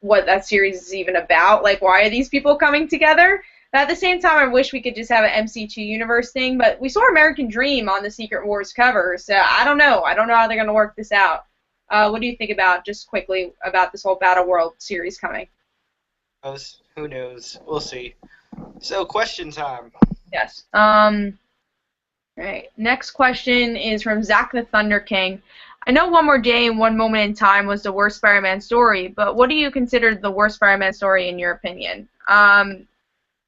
what that series is even about. Like, why are these people coming together? But at the same time, I wish we could just have an MC2 universe thing. But we saw American Dream on the Secret Wars cover, so I don't know. I don't know how they're gonna work this out. What do you think about just quickly about this whole Battle World series coming? Who knows? We'll see. So, question time. Yes. Right. Next question is from Zach the Thunder King. I know One More Day and One Moment in Time was the worst Spider-Man story, but what do you consider the worst Spider-Man story in your opinion?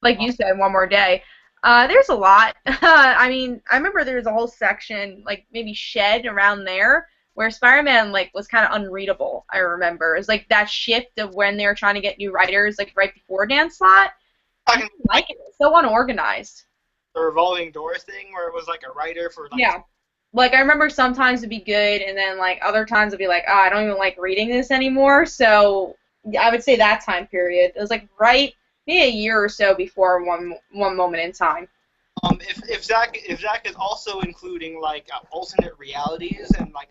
Like you said, One More Day. There's a lot. I mean, I remember there was a whole section, like maybe Shed around there, where Spider-Man like was kind of unreadable. I remember it was like that shift of when they were trying to get new writers, like right before Dan Slott. I Talking didn't like it. It was so unorganized. the revolving door thing, where it was like a writer for like. Yeah. Like, I remember sometimes it'd be good, and then, like, other times it'd be like, oh, I don't even like reading this anymore. So, yeah, I would say that time period. It was, like, right, maybe a year or so before one moment in time. If Zach is also including like alternate realities and like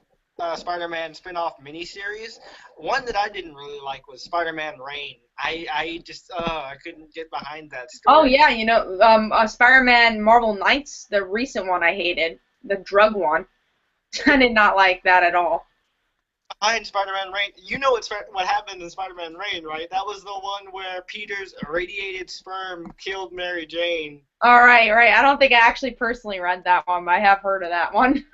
Spider-Man spin-off miniseries, one that I didn't really like was Spider-Man Reign. I just I couldn't get behind that Oh, story. yeah, you know, Spider-Man Marvel Knights, the recent one I hated, the drug one. I did not like that at all. Behind Spider-Man Reign, you know what happened in Spider-Man Reign, right? That was the one where Peter's irradiated sperm killed Mary Jane. All right, right. I don't think I actually personally read that one, but I have heard of that one.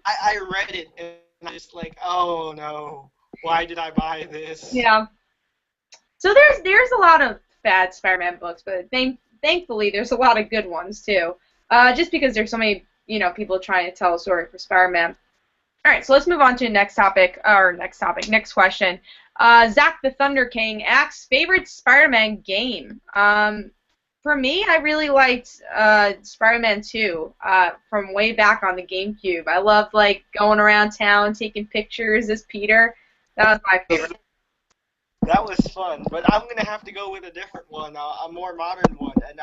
I read it and I was just like, oh no, why did I buy this? Yeah. So there's a lot of bad Spider-Man books, but thankfully there's a lot of good ones too. Just because there's so many people trying to tell a story for Spider-Man. All right, so let's move on to the next question. Zach the Thunder King asks favorite Spider-Man game. For me, I really liked Spider-Man 2 from way back on the GameCube. I loved like going around town taking pictures as Peter. That was my favorite. That was fun, but I'm gonna have to go with a different one, a more modern one, and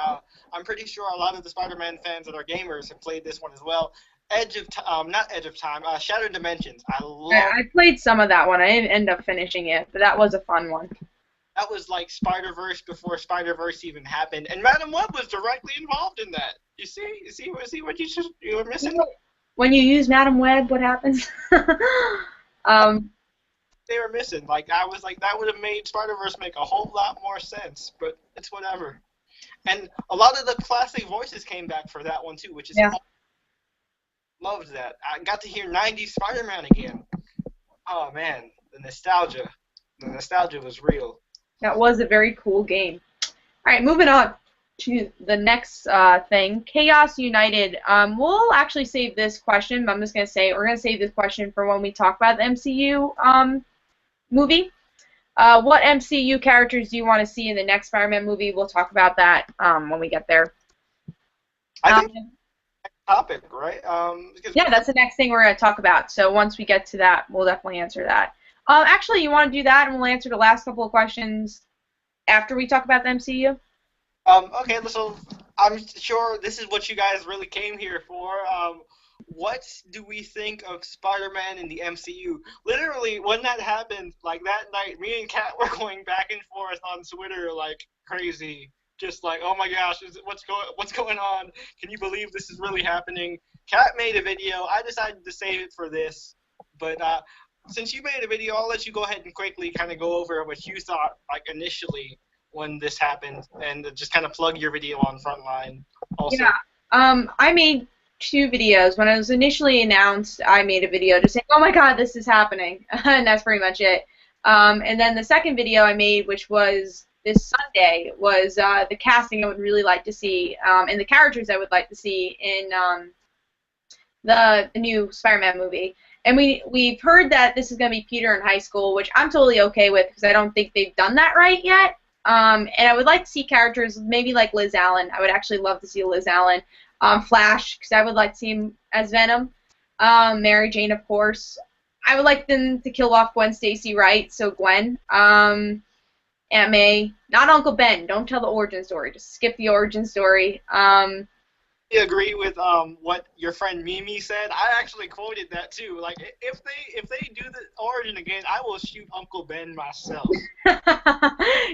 I'm pretty sure a lot of the Spider-Man fans that are gamers have played this one as well. Not Edge of Time, Shattered Dimensions. I played some of that one. I didn't end up finishing it, but that was a fun one. That was like Spider-Verse before Spider-Verse even happened, and Madam Web was directly involved in that. You see what you were missing? When you use Madam Web, what happens? They were missing. Like I was like that would have made Spider-Verse make a whole lot more sense, but it's whatever. And a lot of the classic voices came back for that one too, which is awesome. Loved that. I got to hear 90s Spider-Man again. Oh man, the nostalgia. The nostalgia was real. That was a very cool game. All right, moving on to the next thing. Chaos United. We'll actually save this question, but I'm just going to say we're going to save this question for when we talk about the MCU movie. What MCU characters do you want to see in the next Spider-Man movie? We'll talk about that when we get there. I think topic, right? Yeah, that's the next thing we're going to talk about. So once we get to that, we'll definitely answer that. Actually, you want to do that, and we'll answer the last couple of questions after we talk about the MCU? Okay, so I'm sure this is what you guys really came here for. What do we think of Spider-Man in the MCU? Literally, when that happened, like that night, me and Kat were going back and forth on Twitter like crazy. Just like, oh my gosh, what's going on? Can you believe this is really happening? Kat made a video. I decided to save it for this. But since you made a video, I'll let you go ahead and quickly kind of go over what you thought like initially when this happened, and just kind of plug your video on Frontline also. Yeah, I made 2 videos. When it was initially announced, I made a video just saying, oh my god, this is happening, and that's pretty much it. And then the second video I made, which was this Sunday, was the casting I would really like to see, and the characters I would like to see in the new Spider-Man movie. And we've heard that this is going to be Peter in high school, which I'm totally okay with because I don't think they've done that right yet. And I would like to see characters maybe like Liz Allen. I would actually love to see Liz Allen. Flash, because I would like to see him as Venom. Mary Jane, of course. I would like them to kill off Gwen Stacy, right? So Gwen, Aunt May, not Uncle Ben. Don't tell the origin story. Just skip the origin story. I agree with what your friend Mimi said. I actually quoted that too. Like if they do the origin again, I will shoot Uncle Ben myself.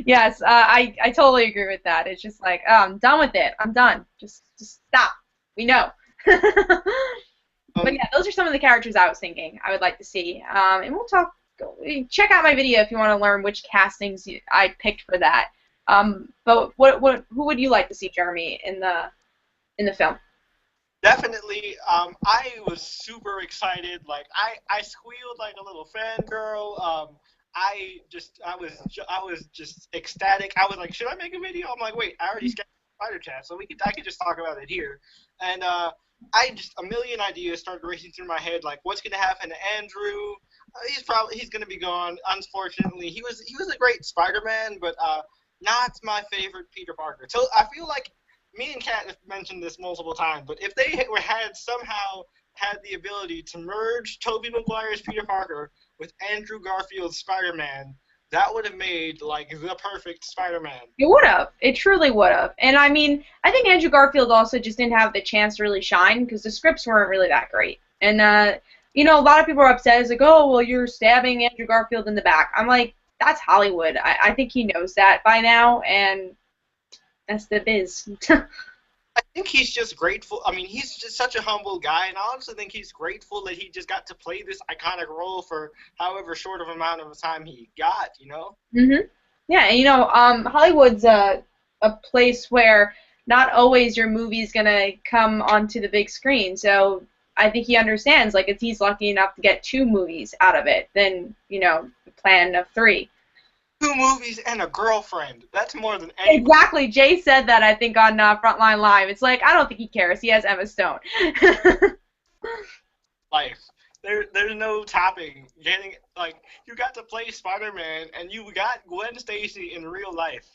Yes, I totally agree with that. It's just like, I'm done with it. I'm done. Just stop. We know. But Um, yeah, those are some of the characters I was thinking I would like to see. And we'll talk. Check out my video if you want to learn which castings I picked for that. But who would you like to see, Jeremy, in the film? Definitely, I was super excited. Like I squealed like a little fangirl. I was just ecstatic. I was like, should I make a video? I'm like, wait, I already scheduled Spider Chat, so I could just talk about it here. And I just a million ideas started racing through my head. Like, what's gonna happen to Andrew? He's gonna be gone. Unfortunately, he was a great Spider-Man, but not my favorite Peter Parker. So I feel like me and Kat have mentioned this multiple times, but if they had somehow had the ability to merge Tobey Maguire's Peter Parker with Andrew Garfield's Spider-Man, that would have made like the perfect Spider-Man. It would have. It truly would have. And I mean, I think Andrew Garfield also just didn't have the chance to really shine because the scripts weren't really that great. And a lot of people are upset. It's like, oh, well, you're stabbing Andrew Garfield in the back. I'm like, that's Hollywood. I think he knows that by now, and that's the biz. I think he's just grateful. I mean, he's just such a humble guy, and I honestly think he's grateful that he just got to play this iconic role for however short of amount of time he got, you know? Mhm. Yeah, and Hollywood's a place where not always your movie's gonna come onto the big screen. So I think he understands. Like, if he's lucky enough to get 2 movies out of it, then the plan of 3. 2 movies and a girlfriend. That's more than any Exactly. Jay said that, I think, on Frontline Live. It's like, I don't think he cares. He has Emma Stone. life. There's no topping getting like you got to play Spider-Man and you got Gwen Stacy in real life.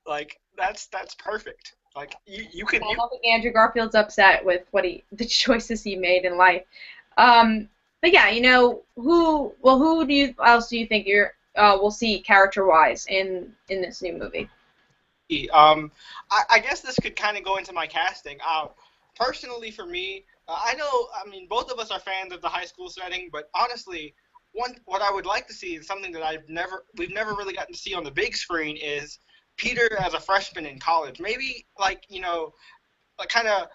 Like that's perfect. Like you can I you don't think Andrew Garfield's upset with the choices he made in life. But yeah, who else do you think we'll see character-wise in this new movie? I guess this could kind of go into my casting. Personally, for me, I mean, both of us are fans of the high school setting, but honestly, what I would like to see is something that we've never really gotten to see on the big screen is Peter as a freshman in college. Maybe like like kind of.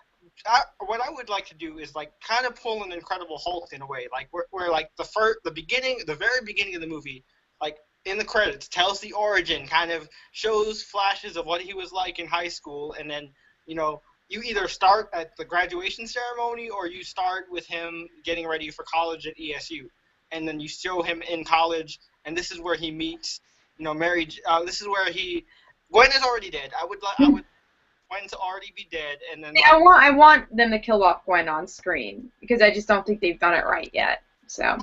What I would like to do is like kind of pull an Incredible Hulk in a way, like where like the very beginning of the movie, like in the credits, tells the origin, kind of shows flashes of what he was like in high school, and then you either start at the graduation ceremony or you start with him getting ready for college at ESU, and then you show him in college, and this is where he meets, Mary. This is where Gwen is already dead. I would Gwen to already be dead, and then See, I want them to kill off Gwen on screen because I just don't think they've done it right yet. So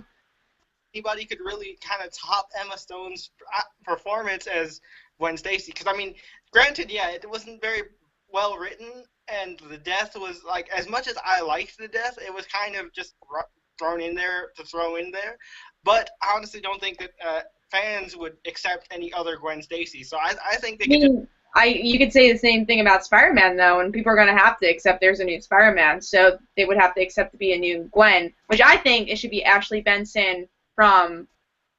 anybody could really kind of top Emma Stone's performance as Gwen Stacy. Because I mean, granted, yeah, it wasn't very well written, and the death was like, as much as I liked the death, it was kind of just thrown in there to throw in there. But I honestly don't think that fans would accept any other Gwen Stacy. So I think they could just. You could say the same thing about Spider-Man, though, and people are going to have to accept there's a new Spider-Man, so they would have to accept to be a new Gwen, which I think it should be Ashley Benson from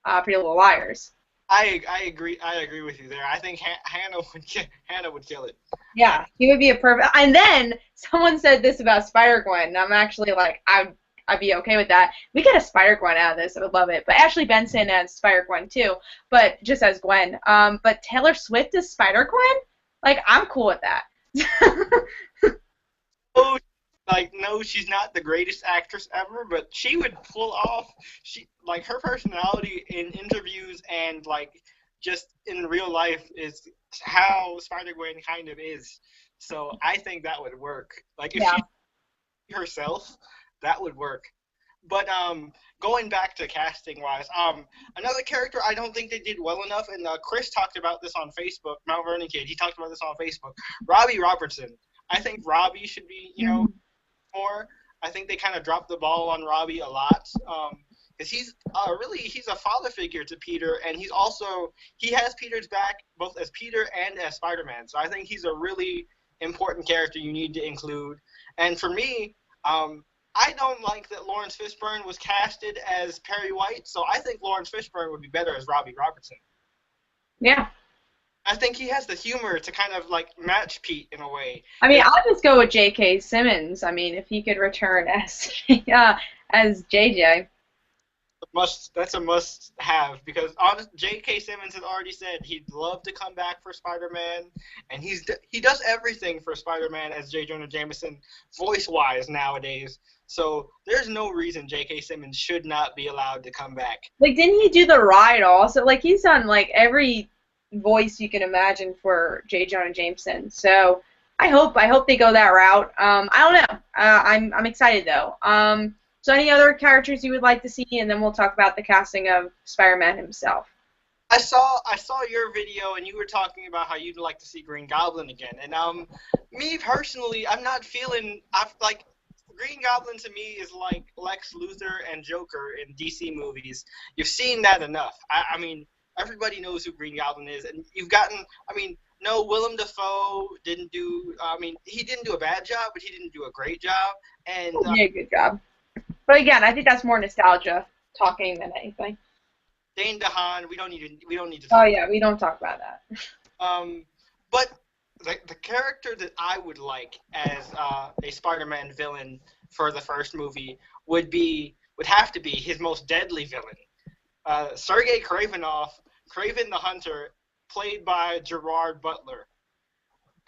Pretty Little Liars. I agree. I agree with you there. I think Hannah would kill it. Yeah, he would be a perfect. And then someone said this about Spider-Gwen, and I'm actually like, I'd be okay with that. We get a Spider-Gwen out of this. I would love it. But Ashley Benson as Spider-Gwen, too, but just as Gwen. But Taylor Swift as Spider-Gwen? Like, I'm cool with that. Oh, like, no, she's not the greatest actress ever, but she would pull off, her personality in interviews and, like, just in real life is how Spider-Gwen kind of is. So I think that would work. Like, if she herself, that would work. But going back to casting wise, another character I don't think they did well enough, and Chris talked about this on Facebook. Mount Vernon Kid, he talked about this on Facebook. Robbie Robertson. I think Robbie should be, more. I think they kind of dropped the ball on Robbie a lot. because he's a father figure to Peter, and he has Peter's back both as Peter and as Spider-Man. So I think he's a really important character you need to include. And for me, I don't like that Lawrence Fishburne was casted as Perry White, so I think Lawrence Fishburne would be better as Robbie Robertson. Yeah. I think he has the humor to kind of like match Pete in a way. I mean, I'll just go with J.K. Simmons. I mean, if he could return as JJ. That's a must-have because J.K. Simmons has already said he'd love to come back for Spider-Man, and he does everything for Spider-Man as J. Jonah Jameson voice-wise nowadays. So there's no reason J.K. Simmons should not be allowed to come back. Like, didn't he do the ride also? Like, he's done like every voice you can imagine for J. Jonah Jameson. So I hope they go that route. I don't know. I'm excited though. So any other characters you would like to see, and then we'll talk about the casting of Spider-Man himself. I saw your video, and you were talking about how you'd like to see Green Goblin again. And me personally, I'm not feeling like Green Goblin to me is like Lex Luthor and Joker in DC movies. You've seen that enough. I mean, everybody knows who Green Goblin is, and you've gotten. I mean, no, Willem Dafoe didn't do. I mean, he didn't do a bad job, but he didn't do a great job. And he did a good job. But again, I think that's more nostalgia talking than anything. Dane DeHaan, we don't need to. Oh yeah, we don't talk about that. But the character that I would like as a Spider-Man villain for the first movie would have to be his most deadly villain, Sergei Kravenov, Kraven the Hunter, played by Gerard Butler.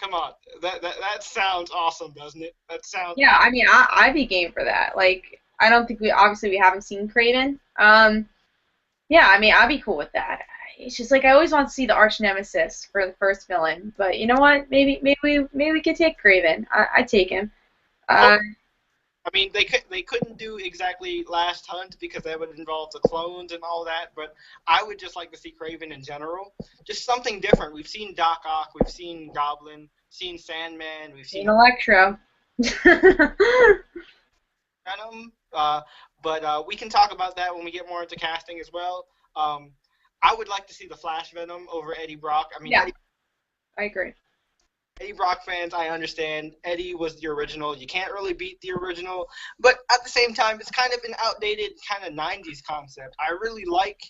Come on, that sounds awesome, doesn't it? That sounds. Yeah, I mean, I'd be game for that. Like, I don't think we haven't seen Kraven. Yeah, I mean, I'd be cool with that. It's just like I always want to see the arch nemesis for the first villain, but you know what? Maybe we could take Kraven. I'd take him. I mean, they couldn't do exactly Last Hunt because that would involve the clones and all that, but I would just like to see Kraven in general. Just something different. We've seen Doc Ock, we've seen Goblin, seen Sandman, we've seen Electro. Venom, but we can talk about that when we get more into casting as well. I would like to see the Flash Venom over Eddie Brock. I mean, yeah, I agree. Eddie Brock fans, I understand. Eddie was the original. You can't really beat the original. But at the same time, it's kind of an outdated kind of 90s concept. I really like,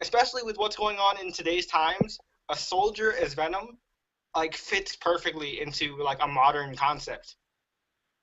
especially with what's going on in today's times, a soldier as Venom like fits perfectly into like a modern concept.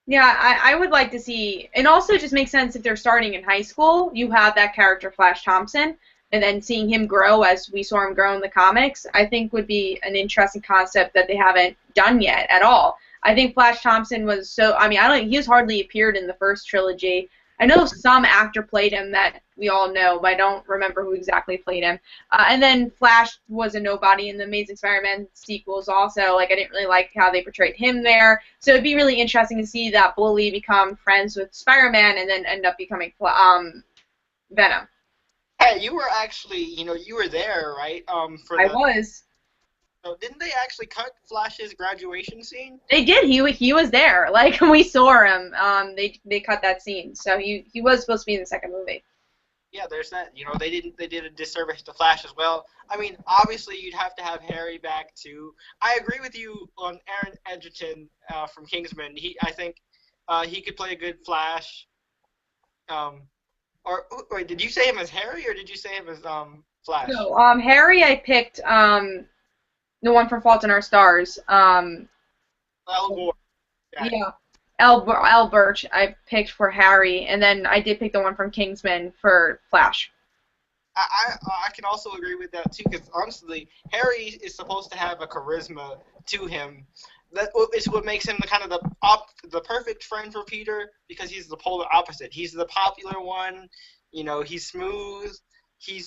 Yeah, I would like to see, and also it just makes sense if they're starting in high school, you have that character Flash Thompson, and then seeing him grow as we saw him grow in the comics, I think would be an interesting concept that they haven't done yet at all. I think Flash Thompson was he was hardly appeared in the first trilogy. I know some actor played him that we all know, but I don't remember who exactly played him. And then Flash was a nobody in the Amazing Spider-Man sequels also. Like, I didn't really like how they portrayed him there. So it'd be really interesting to see that bully become friends with Spider-Man and then end up becoming Venom. Hey, you were actually, you were there, right? I was. So didn't they actually cut Flash's graduation scene? They did. He was there. Like, we saw him. They cut that scene. So he was supposed to be in the second movie. Yeah, there's that. They did a disservice to Flash as well. I mean, obviously you'd have to have Harry back too. I agree with you on Aaron Edgerton from Kingsman. I think he could play a good Flash. Or wait, did you say him as Harry or did you say him as Flash? No, Harry I picked the one from Fault in Our Stars. Al Gore. Yeah. Al Birch I picked for Harry, and then I did pick the one from Kingsman for Flash. I can also agree with that too, because honestly, Harry is supposed to have a charisma to him. That is what makes him the kind of the perfect friend for Peter, because he's the polar opposite. He's the popular one, he's smooth,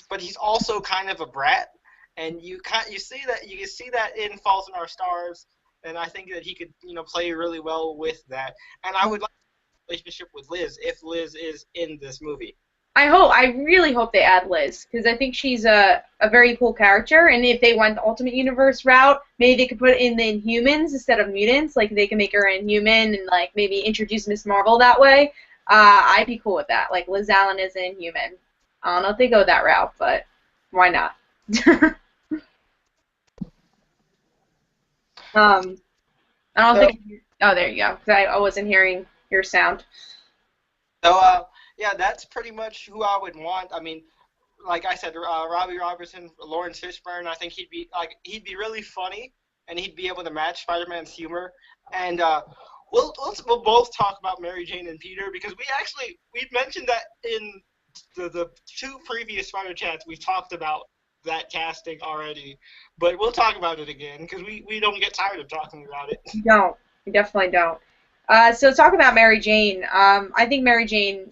but he's also kind of a brat, and you see that in Fault in Our Stars. And I think that he could, play really well with that. And I would like a relationship with Liz if Liz is in this movie. I really hope they add Liz, because I think she's a very cool character. And if they went the Ultimate Universe route, maybe they could put it in the Inhumans instead of mutants. Like, they can make her Inhuman and, like, maybe introduce Miss Marvel that way. I'd be cool with that. Like, Liz Allen is an Inhuman. I don't know if they go that route, but why not? um, I don't So, think. Oh, there you go. 'Cause I wasn't hearing your sound. yeah, that's pretty much who I would want. I mean, like I said, Robbie Robertson, Lawrence Fishburne. I think he'd be really funny, and he'd be able to match Spider-Man's humor. And we'll both talk about Mary Jane and Peter because we mentioned that in the two previous Spider Chats we talked about that casting already, but we'll talk about it again because we don't get tired of talking about it. You don't. You definitely don't. So talk about Mary Jane. I think Mary Jane.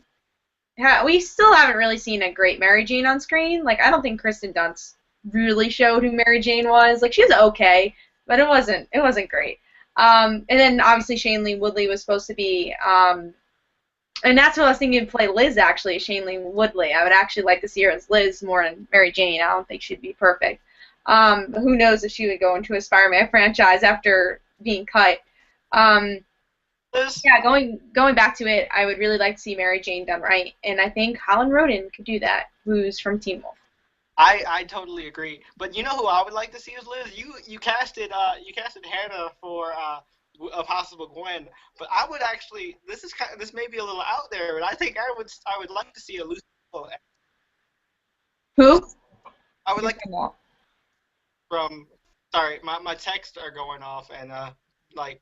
We still haven't really seen a great Mary Jane on screen. Like I don't think Kristen Dunst really showed who Mary Jane was. Like she was okay, but it wasn't great. And then obviously Shailene Woodley was supposed to be. And that's what I was thinking to play Liz actually, Shailene Woodley. I would actually like to see her as Liz more than Mary Jane. I don't think she'd be perfect. Who knows if she would go into a Spider-Man franchise after being cut. Um, yeah, going back to it, I would really like to see Mary Jane done right, and I think Holland Roden could do that, who's from Teen Wolf. I totally agree. But you know who I would like to see as Liz? You casted Hannah for a possible Gwen. But I would actually this may be a little out there, but I think I would like to see a Lucy Hale. Who? I would like to from sorry, my texts are going off and like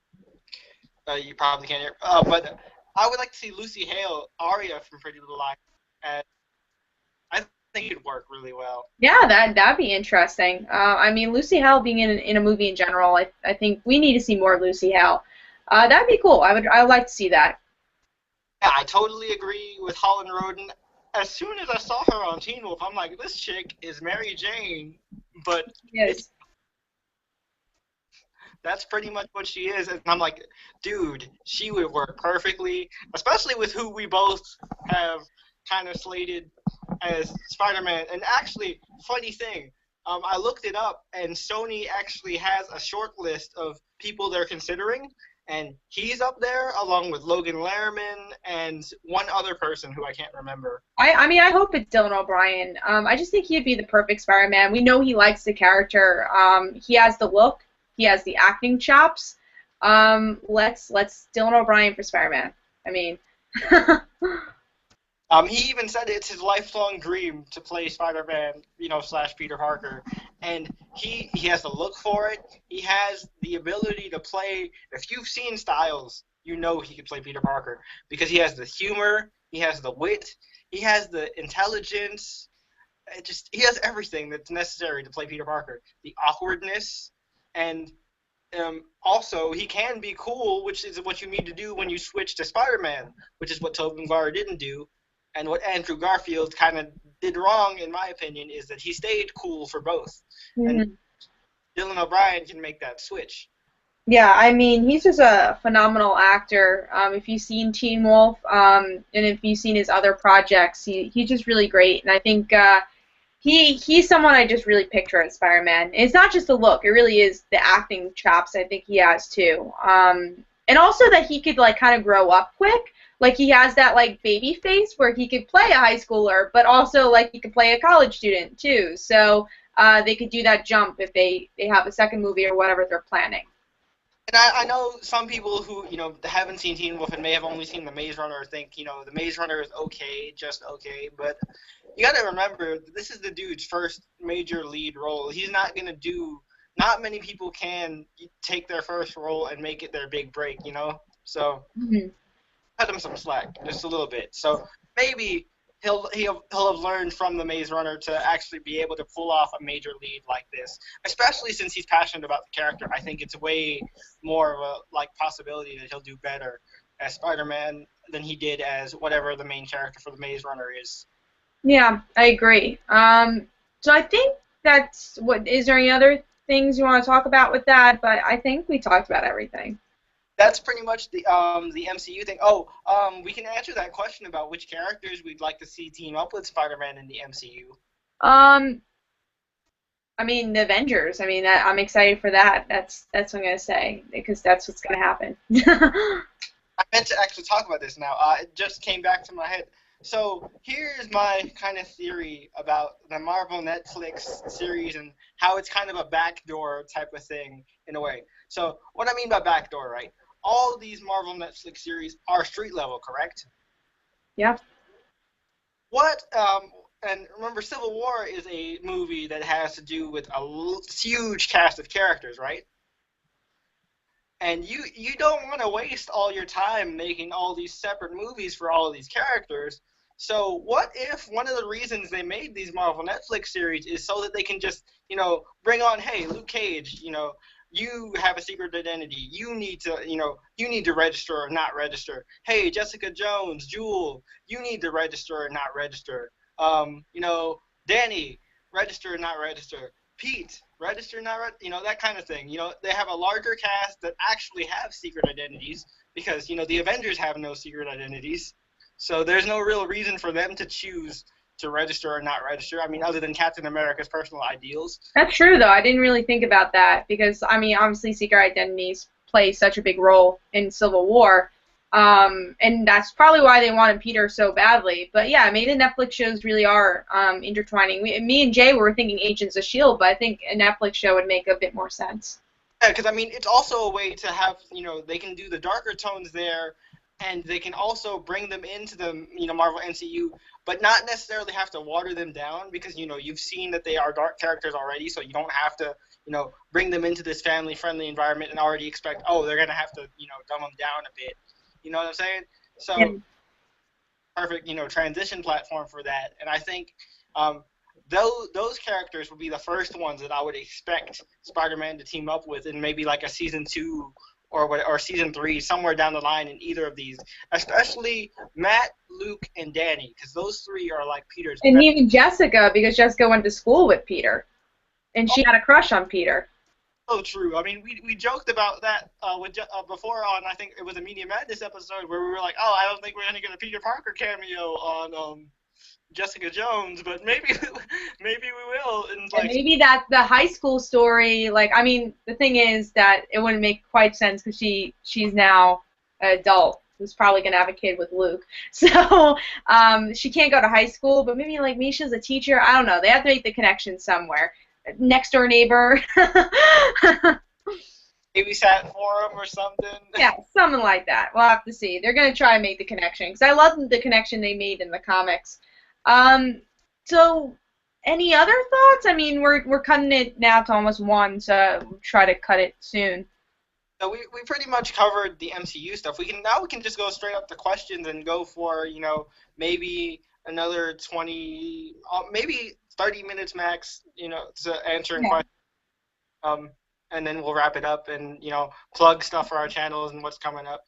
you probably can't hear. But I would like to see Lucy Hale, Arya from Pretty Little Liars, and I think it'd work really well. Yeah, that'd be interesting. I mean, Lucy Hale being in a movie in general, I think we need to see more of Lucy Hale. That'd be cool. I would like to see that. Yeah, I totally agree with Holland Roden. As soon as I saw her on Teen Wolf, I'm like, this chick is Mary Jane, but Yes. that's pretty much what she is. And I'm like, dude, she would work perfectly, especially with who we both have kind of slated as Spider-Man. And actually, funny thing, I looked it up, and Sony actually has a short list of people they're considering, and he's up there along with Logan Lerman and one other person who I can't remember. I mean, I hope it's Dylan O'Brien. I just think he'd be the perfect Spider-Man. We know he likes the character. He has the look. He has the acting chops. Let's Dylan O'Brien for Spider-Man. I mean, He even said it's his lifelong dream to play Spider-Man, / Peter Parker, and he has the look for it. He has the ability to play. If you've seen Styles, you know he could play Peter Parker because he has the humor, he has the wit, he has the intelligence. He has everything that's necessary to play Peter Parker. The awkwardness, and also he can be cool, which is what you need to do when you switch to Spider-Man, which is what Tobey Maguire didn't do. And what Andrew Garfield kind of did wrong, in my opinion, is that he stayed cool for both. mm-hmm. And Dylan O'Brien can make that switch. Yeah, I mean, he's just a phenomenal actor. If you've seen Teen Wolf, and if you've seen his other projects, he's just really great. And I think he's someone I just really picture as Spider-Man. It's not just the look; it really is the acting chops. I think he has too. And also that he could like kind of grow up quick. Like he has that like baby face where he could play a high schooler, but also like he could play a college student too. So they could do that jump if they have a second movie or whatever they're planning. And I know some people who, haven't seen Teen Wolf and may have only seen The Maze Runner think, the Maze Runner is okay, just okay. But you got to remember, this is the dude's first major lead role. He's not going to do, not many people can take their first role and make it their big break, So cut him some slack, just a little bit. So maybe he'll have learned from The Maze Runner to actually be able to pull off a major lead like this, especially since he's passionate about the character. I think it's way more of a possibility that he'll do better as Spider-Man than he did as whatever the main character for The Maze Runner is. Yeah, I agree. So I think that's what. Is there any other things you want to talk about with that? But I think we talked about everything. That's pretty much the MCU thing. Oh, we can answer that question about which characters we'd like to see team up with Spider-Man in the MCU. I mean, the Avengers. I mean, I'm excited for that. That's what I'm gonna say because that's what's gonna happen. I meant to actually talk about this now. It just came back to my head. So here's my kind of theory about the Marvel Netflix series and how it's kind of a backdoor type of thing in a way. So what I mean by backdoor, right? All these Marvel Netflix series are street level, correct? Yeah. What and remember Civil War is a movie that has to do with a huge cast of characters, right? And you don't want to waste all your time making all these separate movies for all of these characters. So what if one of the reasons they made these Marvel Netflix series is so that they can just, bring on, hey, Luke Cage, you have a secret identity. You need to register or not register. Hey, Jessica Jones, Jewel, you need to register or not register. Danny, register or not register. Pete, register, not that kind of thing. They have a larger cast that actually have secret identities because, the Avengers have no secret identities. So there's no real reason for them to choose to register or not register. I mean, other than Captain America's personal ideals. That's true, though. I didn't really think about that because, I mean, obviously secret identities play such a big role in Civil War, and that's probably why they wanted Peter so badly. But yeah, maybe the Netflix shows really are intertwining. Me and Jay were thinking Agents of S.H.I.E.L.D., but I think a Netflix show would make a bit more sense. Yeah, because I mean, it's also a way to have, they can do the darker tones there, and they can also bring them into the, Marvel MCU, but not necessarily have to water them down because, you've seen that they are dark characters already, so you don't have to, bring them into this family-friendly environment and already expect, oh, they're going to have to, dumb them down a bit. You know what I'm saying? So, Yeah. perfect, transition platform for that. And I think those characters would be the first ones that I would expect Spider-Man to team up with in maybe like a season 2 or season 3, somewhere down the line in either of these, especially Matt, Luke, and Danny, because those three are like Peter's And best. even Jessica, because Jessica went to school with Peter, and she had a crush on Peter. So true. I mean, we joked about that before on, I think it was a Media Madness episode where we were like, oh, I don't think we're gonna get a Peter Parker cameo on Jessica Jones, but maybe maybe we will. And And maybe that the high school story, like, I mean, the thing is that it wouldn't make quite sense because she's now an adult who's probably going to have a kid with Luke. So she can't go to high school, but maybe, like, Misha's a teacher. I don't know. They have to make the connection somewhere. Next door neighbor. maybe sat for him or something. Yeah, something like that. We'll have to see. They're going to try and make the connection because I love the connection they made in the comics. So any other thoughts? I mean, we're cutting it now to almost 1, so we'll try to cut it soon. So we pretty much covered the MCU stuff. We can just go straight up to questions and go for, maybe another 20, maybe 30 minutes max, to answering questions. And then we'll wrap it up and, plug stuff for our channels and what's coming up.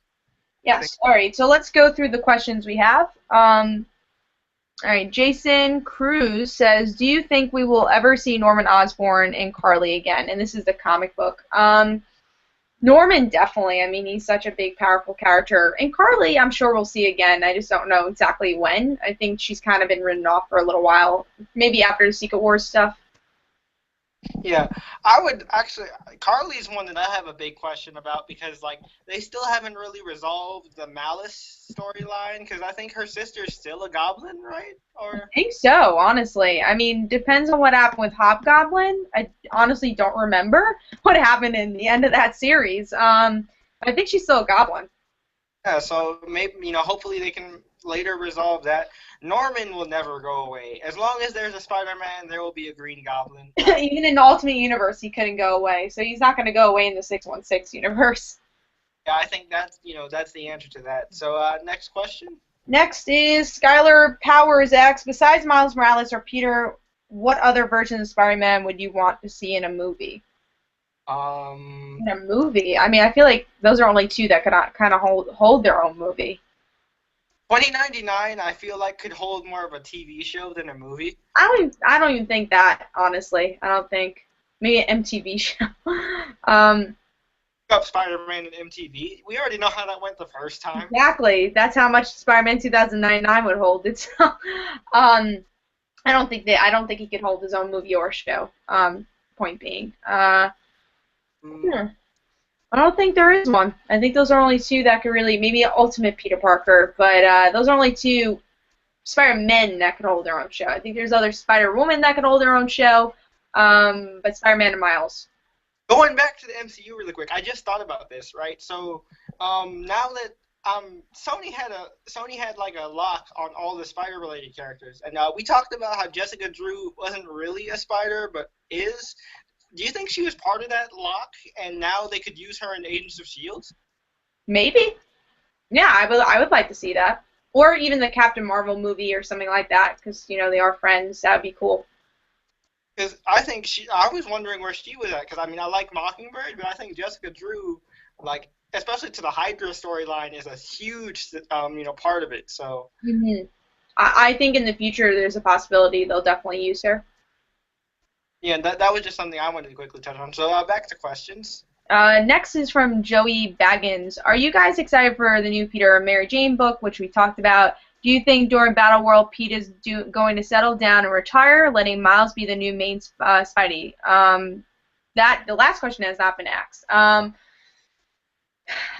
Yes. All right. So let's go through the questions we have. All right. Jason Cruz says, "Do you think we will ever see Norman Osborn and Carly again?" And this is the comic book. Norman, definitely. I mean, he's such a big, powerful character. And Carly, I'm sure we'll see again. I just don't know exactly when. I think she's kind of been written off for a little while. Maybe after the Secret Wars stuff. Yeah, I would actually. Carly's one that I have a big question about because, like, they still haven't really resolved the Malice storyline because I think her sister's still a goblin, right? Or I think so, honestly. I mean, depends on what happened with Hobgoblin. I honestly don't remember what happened in the end of that series. I think she's still a goblin. yeah, so maybe hopefully they can later resolve that. Norman will never go away. As long as there's a Spider-Man, there will be a Green Goblin. Even in the Ultimate Universe, he couldn't go away, so he's not going to go away in the 616 universe. Yeah, I think that's the answer to that. So next question. Next is Skylar Powers X. Besides Miles Morales or Peter, what other version of Spider-Man would you want to see in a movie? In a movie? I mean, I feel like those are only 2 that could kind of hold their own movie. 2099, I feel like could hold more of a TV show than a movie. I don't even think that, honestly. I don't think. Maybe an MTV show. Up Spider-Man and MTV. We already know how that went the first time. Exactly. That's how much Spider-Man 2099 would hold itself. I don't think he could hold his own movie or show. Point being. I don't think there is one. I think those are only 2 that could really, maybe Ultimate Peter Parker, but those are only 2 Spider-Men that could hold their own show. I think there's other Spider-Woman that could hold their own show, but Spider-Man and Miles. Going back to the MCU really quick, I just thought about this, right? So, now that Sony had like a lock on all the spider related characters, and we talked about how Jessica Drew wasn't really a spider, but is. Do you think she was part of that lock, and now they could use her in Agents of Shield? Maybe. Yeah, I would like to see that. Or even the Captain Marvel movie or something like that, because, they are friends. That would be cool. Because I was wondering where she was at, because I mean, I like Mockingbird, but I think Jessica Drew, like, especially to the Hydra storyline, is a huge, part of it, so. Hmm. I think in the future there's a possibility they'll definitely use her. Yeah, that was just something I wanted to quickly touch on. So, back to questions. Next is from Joey Baggins. Are you guys excited for the new Peter and Mary Jane book, which we talked about? Do you think during Battle World, Pete is going to settle down and retire, letting Miles be the new main Spidey? The last question has not been asked. I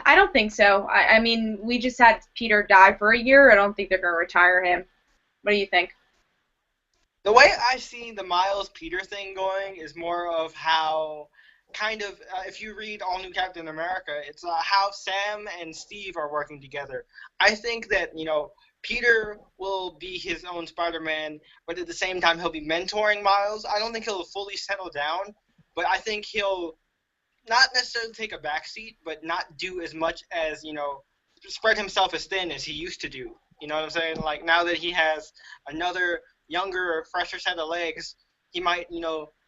don't think so. I mean, we just had Peter die for a year. I don't think they're going to retire him. What do you think? The way I see the Miles Peter thing going is more of how, kind of, if you read All New Captain America, it's how Sam and Steve are working together. I think that, Peter will be his own Spider-Man, but at the same time he'll be mentoring Miles. I don't think he'll fully settle down, but I think he'll not necessarily take a backseat, but not do as much as, spread himself as thin as he used to do. You know what I'm saying? Like, now that he has another younger, fresher set of legs, he might,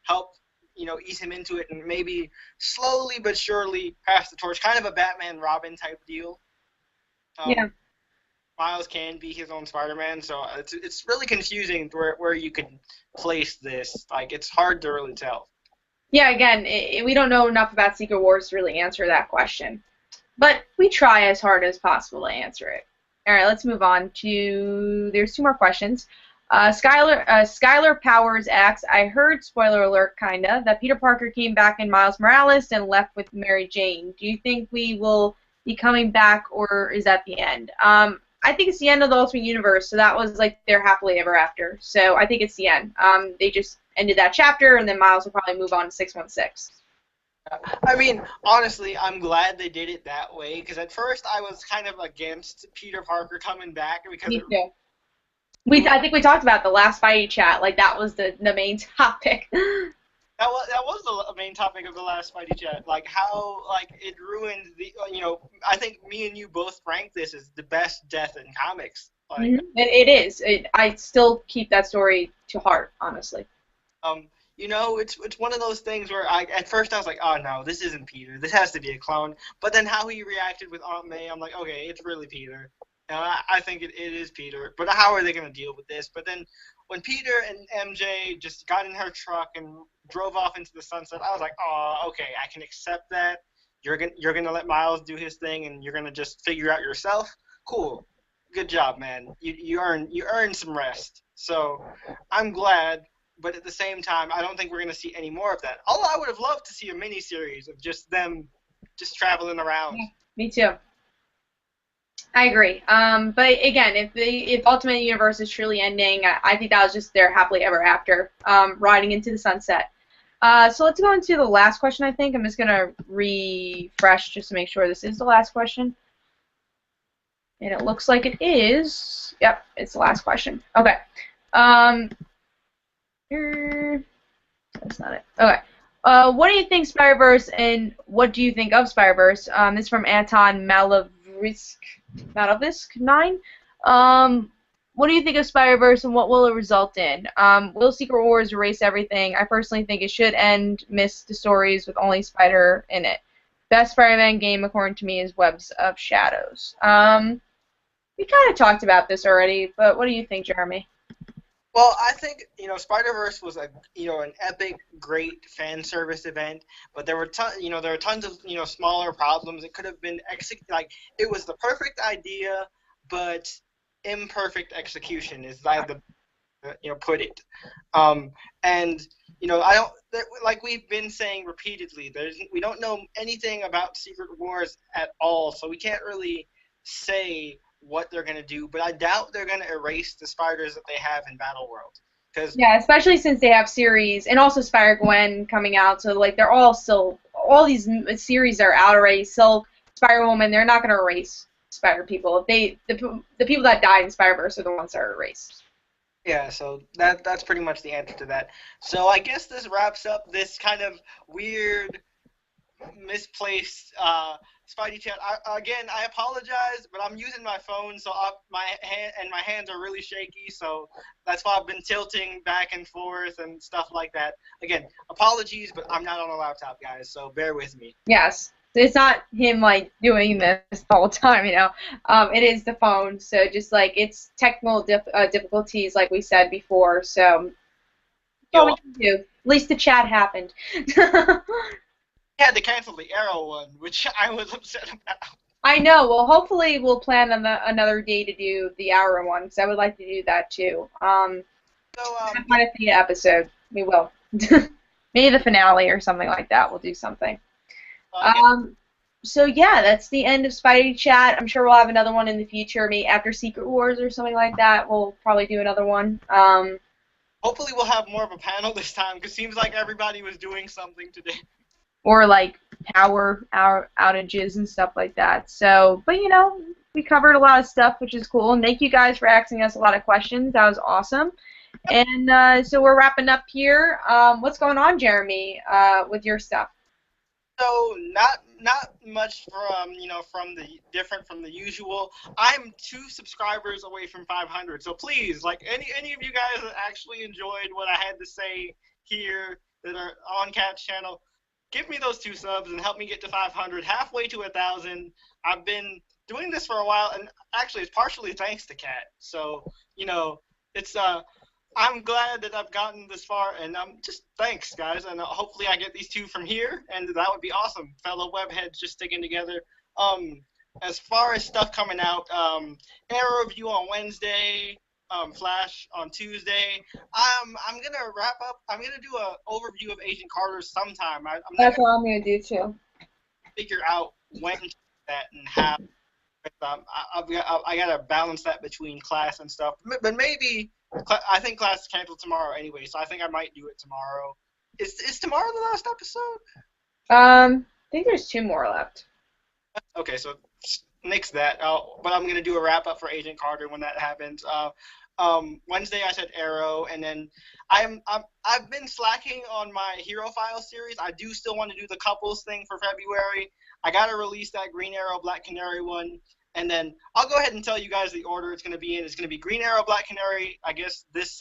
help, ease him into it and maybe slowly but surely pass the torch. Kind of a Batman-Robin type deal. Yeah. Miles can be his own Spider-Man, so it's really confusing where you can place this. Like, it's hard to really tell. Yeah, again, we don't know enough about Secret Wars to really answer that question. But we try as hard as possible to answer it. All right, let's move on to... There's two more questions. Skylar Powers asks, I heard, spoiler alert, kinda, that Peter Parker came back in Miles Morales and left with Mary Jane. Do you think we will be coming back, or is that the end? I think it's the end of the Ultimate Universe, so that was like their happily ever after. So I think it's the end. They just ended that chapter, and then Miles will probably move on to 616. I mean, honestly, I'm glad they did it that way, because at first I was kind of against Peter Parker coming back because Me too. I think we talked about the last Spidey chat. Like, that was the main topic. That was the main topic of the last Spidey chat. Like, how, like, it ruined the, I think me and you both ranked this as the best death in comics. Like, it is. I still keep that story to heart, honestly. It's one of those things where at first I was like, oh no, this isn't Peter. This has to be a clone. But then how he reacted with Aunt May, I'm like, okay, it's really Peter. I think it is Peter, but how are they going to deal with this? But then when Peter and MJ just got in her truck and drove off into the sunset, I was like, oh, okay, I can accept that. You're gonna let Miles do his thing, and you're gonna just figure out yourself. Cool, good job, man. You earned some rest. So I'm glad, but at the same time, I don't think we're gonna see any more of that. Although I would have loved to see a mini-series of just them just traveling around. Yeah, me too. I agree. But again, if Ultimate Universe is truly ending, I think that was just their happily ever after, riding into the sunset. So let's go into the last question, I think. I'm just going to refresh just to make sure this is the last question. And it looks like it is. Yep, it's the last question. Okay. That's not it. Okay. What do you think Spider-Verse, and what do you think of Spider-Verse? This is from Anton Malavisk 9. What do you think of Spider-Verse, and what will it result in? Will Secret Wars erase everything? I personally think it should end, miss the stories with only Spider in it. Best Spider-Man game, according to me, is Webs of Shadows. We kind of talked about this already, but what do you think, Jeremy? Well, I think, Spider-Verse was an epic, great fan service event, but there were tons of, smaller problems. It could have been it was the perfect idea, but imperfect execution is like put it. Like we've been saying repeatedly, we don't know anything about Secret Wars at all, so we can't really say what they're gonna do, but I doubt they're gonna erase the spiders that they have in Battle World. Because Yeah, especially since they have series and also Spider-Gwen coming out, so like they're all still all these series are out already. Silk, Spider-Woman, they're not gonna erase Spider people. If the people that died in Spider-Verse are the ones that are erased. yeah, so that's pretty much the answer to that. So I guess this wraps up this kind of weird, misplaced Spidey chat. Again, I apologize, but I'm using my phone, so my hands are really shaky, so that's why I've been tilting back and forth and stuff like that. Again, apologies, but I'm not on a laptop, guys, so bear with me. Yes. It's not him like doing this the whole time, you know. It is the phone, so just like it's technical difficulties, like we said before. So that's all we can do. At least the chat happened. Had to cancel the Arrow one, which I was upset about. I know. Well, hopefully we'll plan on another day to do the Arrow one, because I would like to do that too. So Kind of the episode. We will. Maybe the finale or something like that. We'll do something. So yeah, that's the end of Spidey Chat. I'm sure we'll have another one in the future, maybe after Secret Wars or something like that. We'll probably do another one. Hopefully we'll have more of a panel this time, because it seems like everybody was doing something today. Or like power outages and stuff like that. So, but you know, we covered a lot of stuff, which is cool. And thank you guys for asking us a lot of questions. That was awesome. And so we're wrapping up here. What's going on, Jeremy, with your stuff? So not much from the different from the usual. I'm 2 subscribers away from 500. So please, like any of you guys that actually enjoyed what I had to say here that are on Cat's channel, give me those 2 subs and help me get to 500, halfway to 1,000. I've been doing this for a while, and actually it's partially thanks to Cat. So it's I'm glad that I've gotten this far, and just thanks, guys, and hopefully I get these 2 from here, and that would be awesome. Fellow webheads just sticking together. As far as stuff coming out, Arrow review on Wednesday, Flash on Tuesday. I'm gonna wrap up. I'm gonna do an overview of Agent Carter sometime. That's what I'm gonna do too. Figure out when to do that and how. I gotta balance that between class and stuff, but maybe. I think class is canceled tomorrow anyway, so I think I might do it tomorrow. Is tomorrow the last episode? I think there's 2 more left. Okay, so nix that. But I'm gonna do a wrap up for Agent Carter when that happens. Wednesday I said Arrow, and then I've been slacking on my Hero File series. I do still want to do the couples thing for February. I gotta release that Green Arrow Black Canary one. And then I'll go ahead and tell you guys the order it's going to be in. It's going to be Green Arrow, Black Canary, I guess, this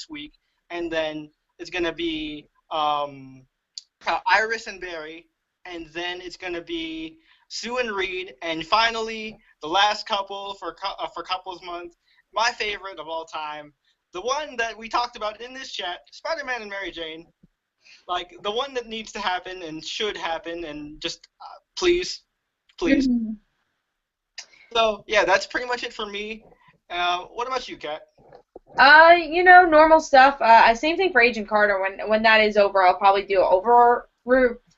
week. And then it's going to be Iris and Barry. And then it's going to be Sue and Reed. And finally, the last couple for Couples Month, my favorite of all time, the one that we talked about in this chat, Spider-Man and Mary Jane. Like, the one that needs to happen and should happen. And just, please. Mm-hmm. So, yeah, that's pretty much it for me. What about you, Kat? Normal stuff. Same thing for Agent Carter. When that is over, I'll probably do an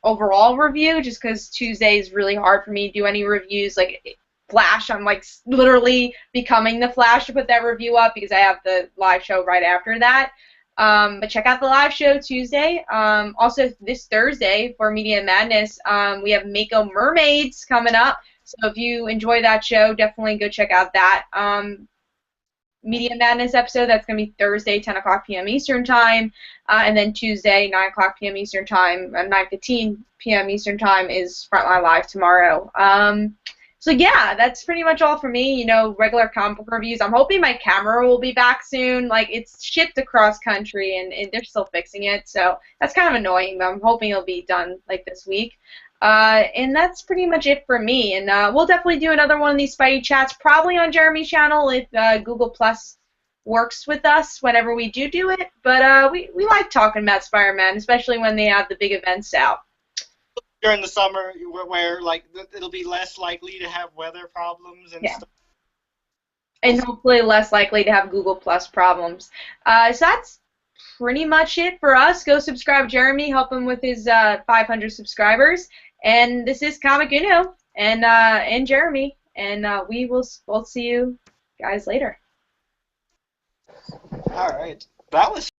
overall review, just because Tuesday is really hard for me to do any reviews. Like Flash, I'm like literally becoming the Flash to put that review up because I have the live show right after that. But check out the live show Tuesday. Also, this Thursday for Media Madness, we have Mako Mermaids coming up. So if you enjoy that show, definitely go check out that Media Madness episode. That's going to be Thursday, 10 o'clock p.m. Eastern Time. And then Tuesday, 9 o'clock p.m. Eastern Time, 9:15 p.m. Eastern Time is Frontline Live tomorrow. So yeah, that's pretty much all for me. Regular comic book reviews. I'm hoping my camera will be back soon. Like, it's shipped across country, and they're still fixing it. So that's kind of annoying, but I'm hoping it'll be done, like, this week. And that's pretty much it for me. And we'll definitely do another one of these Spidey chats, probably on Jeremy's channel if Google Plus works with us whenever we do it. But we like talking about Spider-Man, especially when they have the big events out. During the summer, where like it'll be less likely to have weather problems and stuff. And hopefully less likely to have Google Plus problems. So that's pretty much it for us. Go subscribe Jeremy, help him with his 500 subscribers. And this is Comic Uno and Jeremy and we'll see you guys later. All right. That was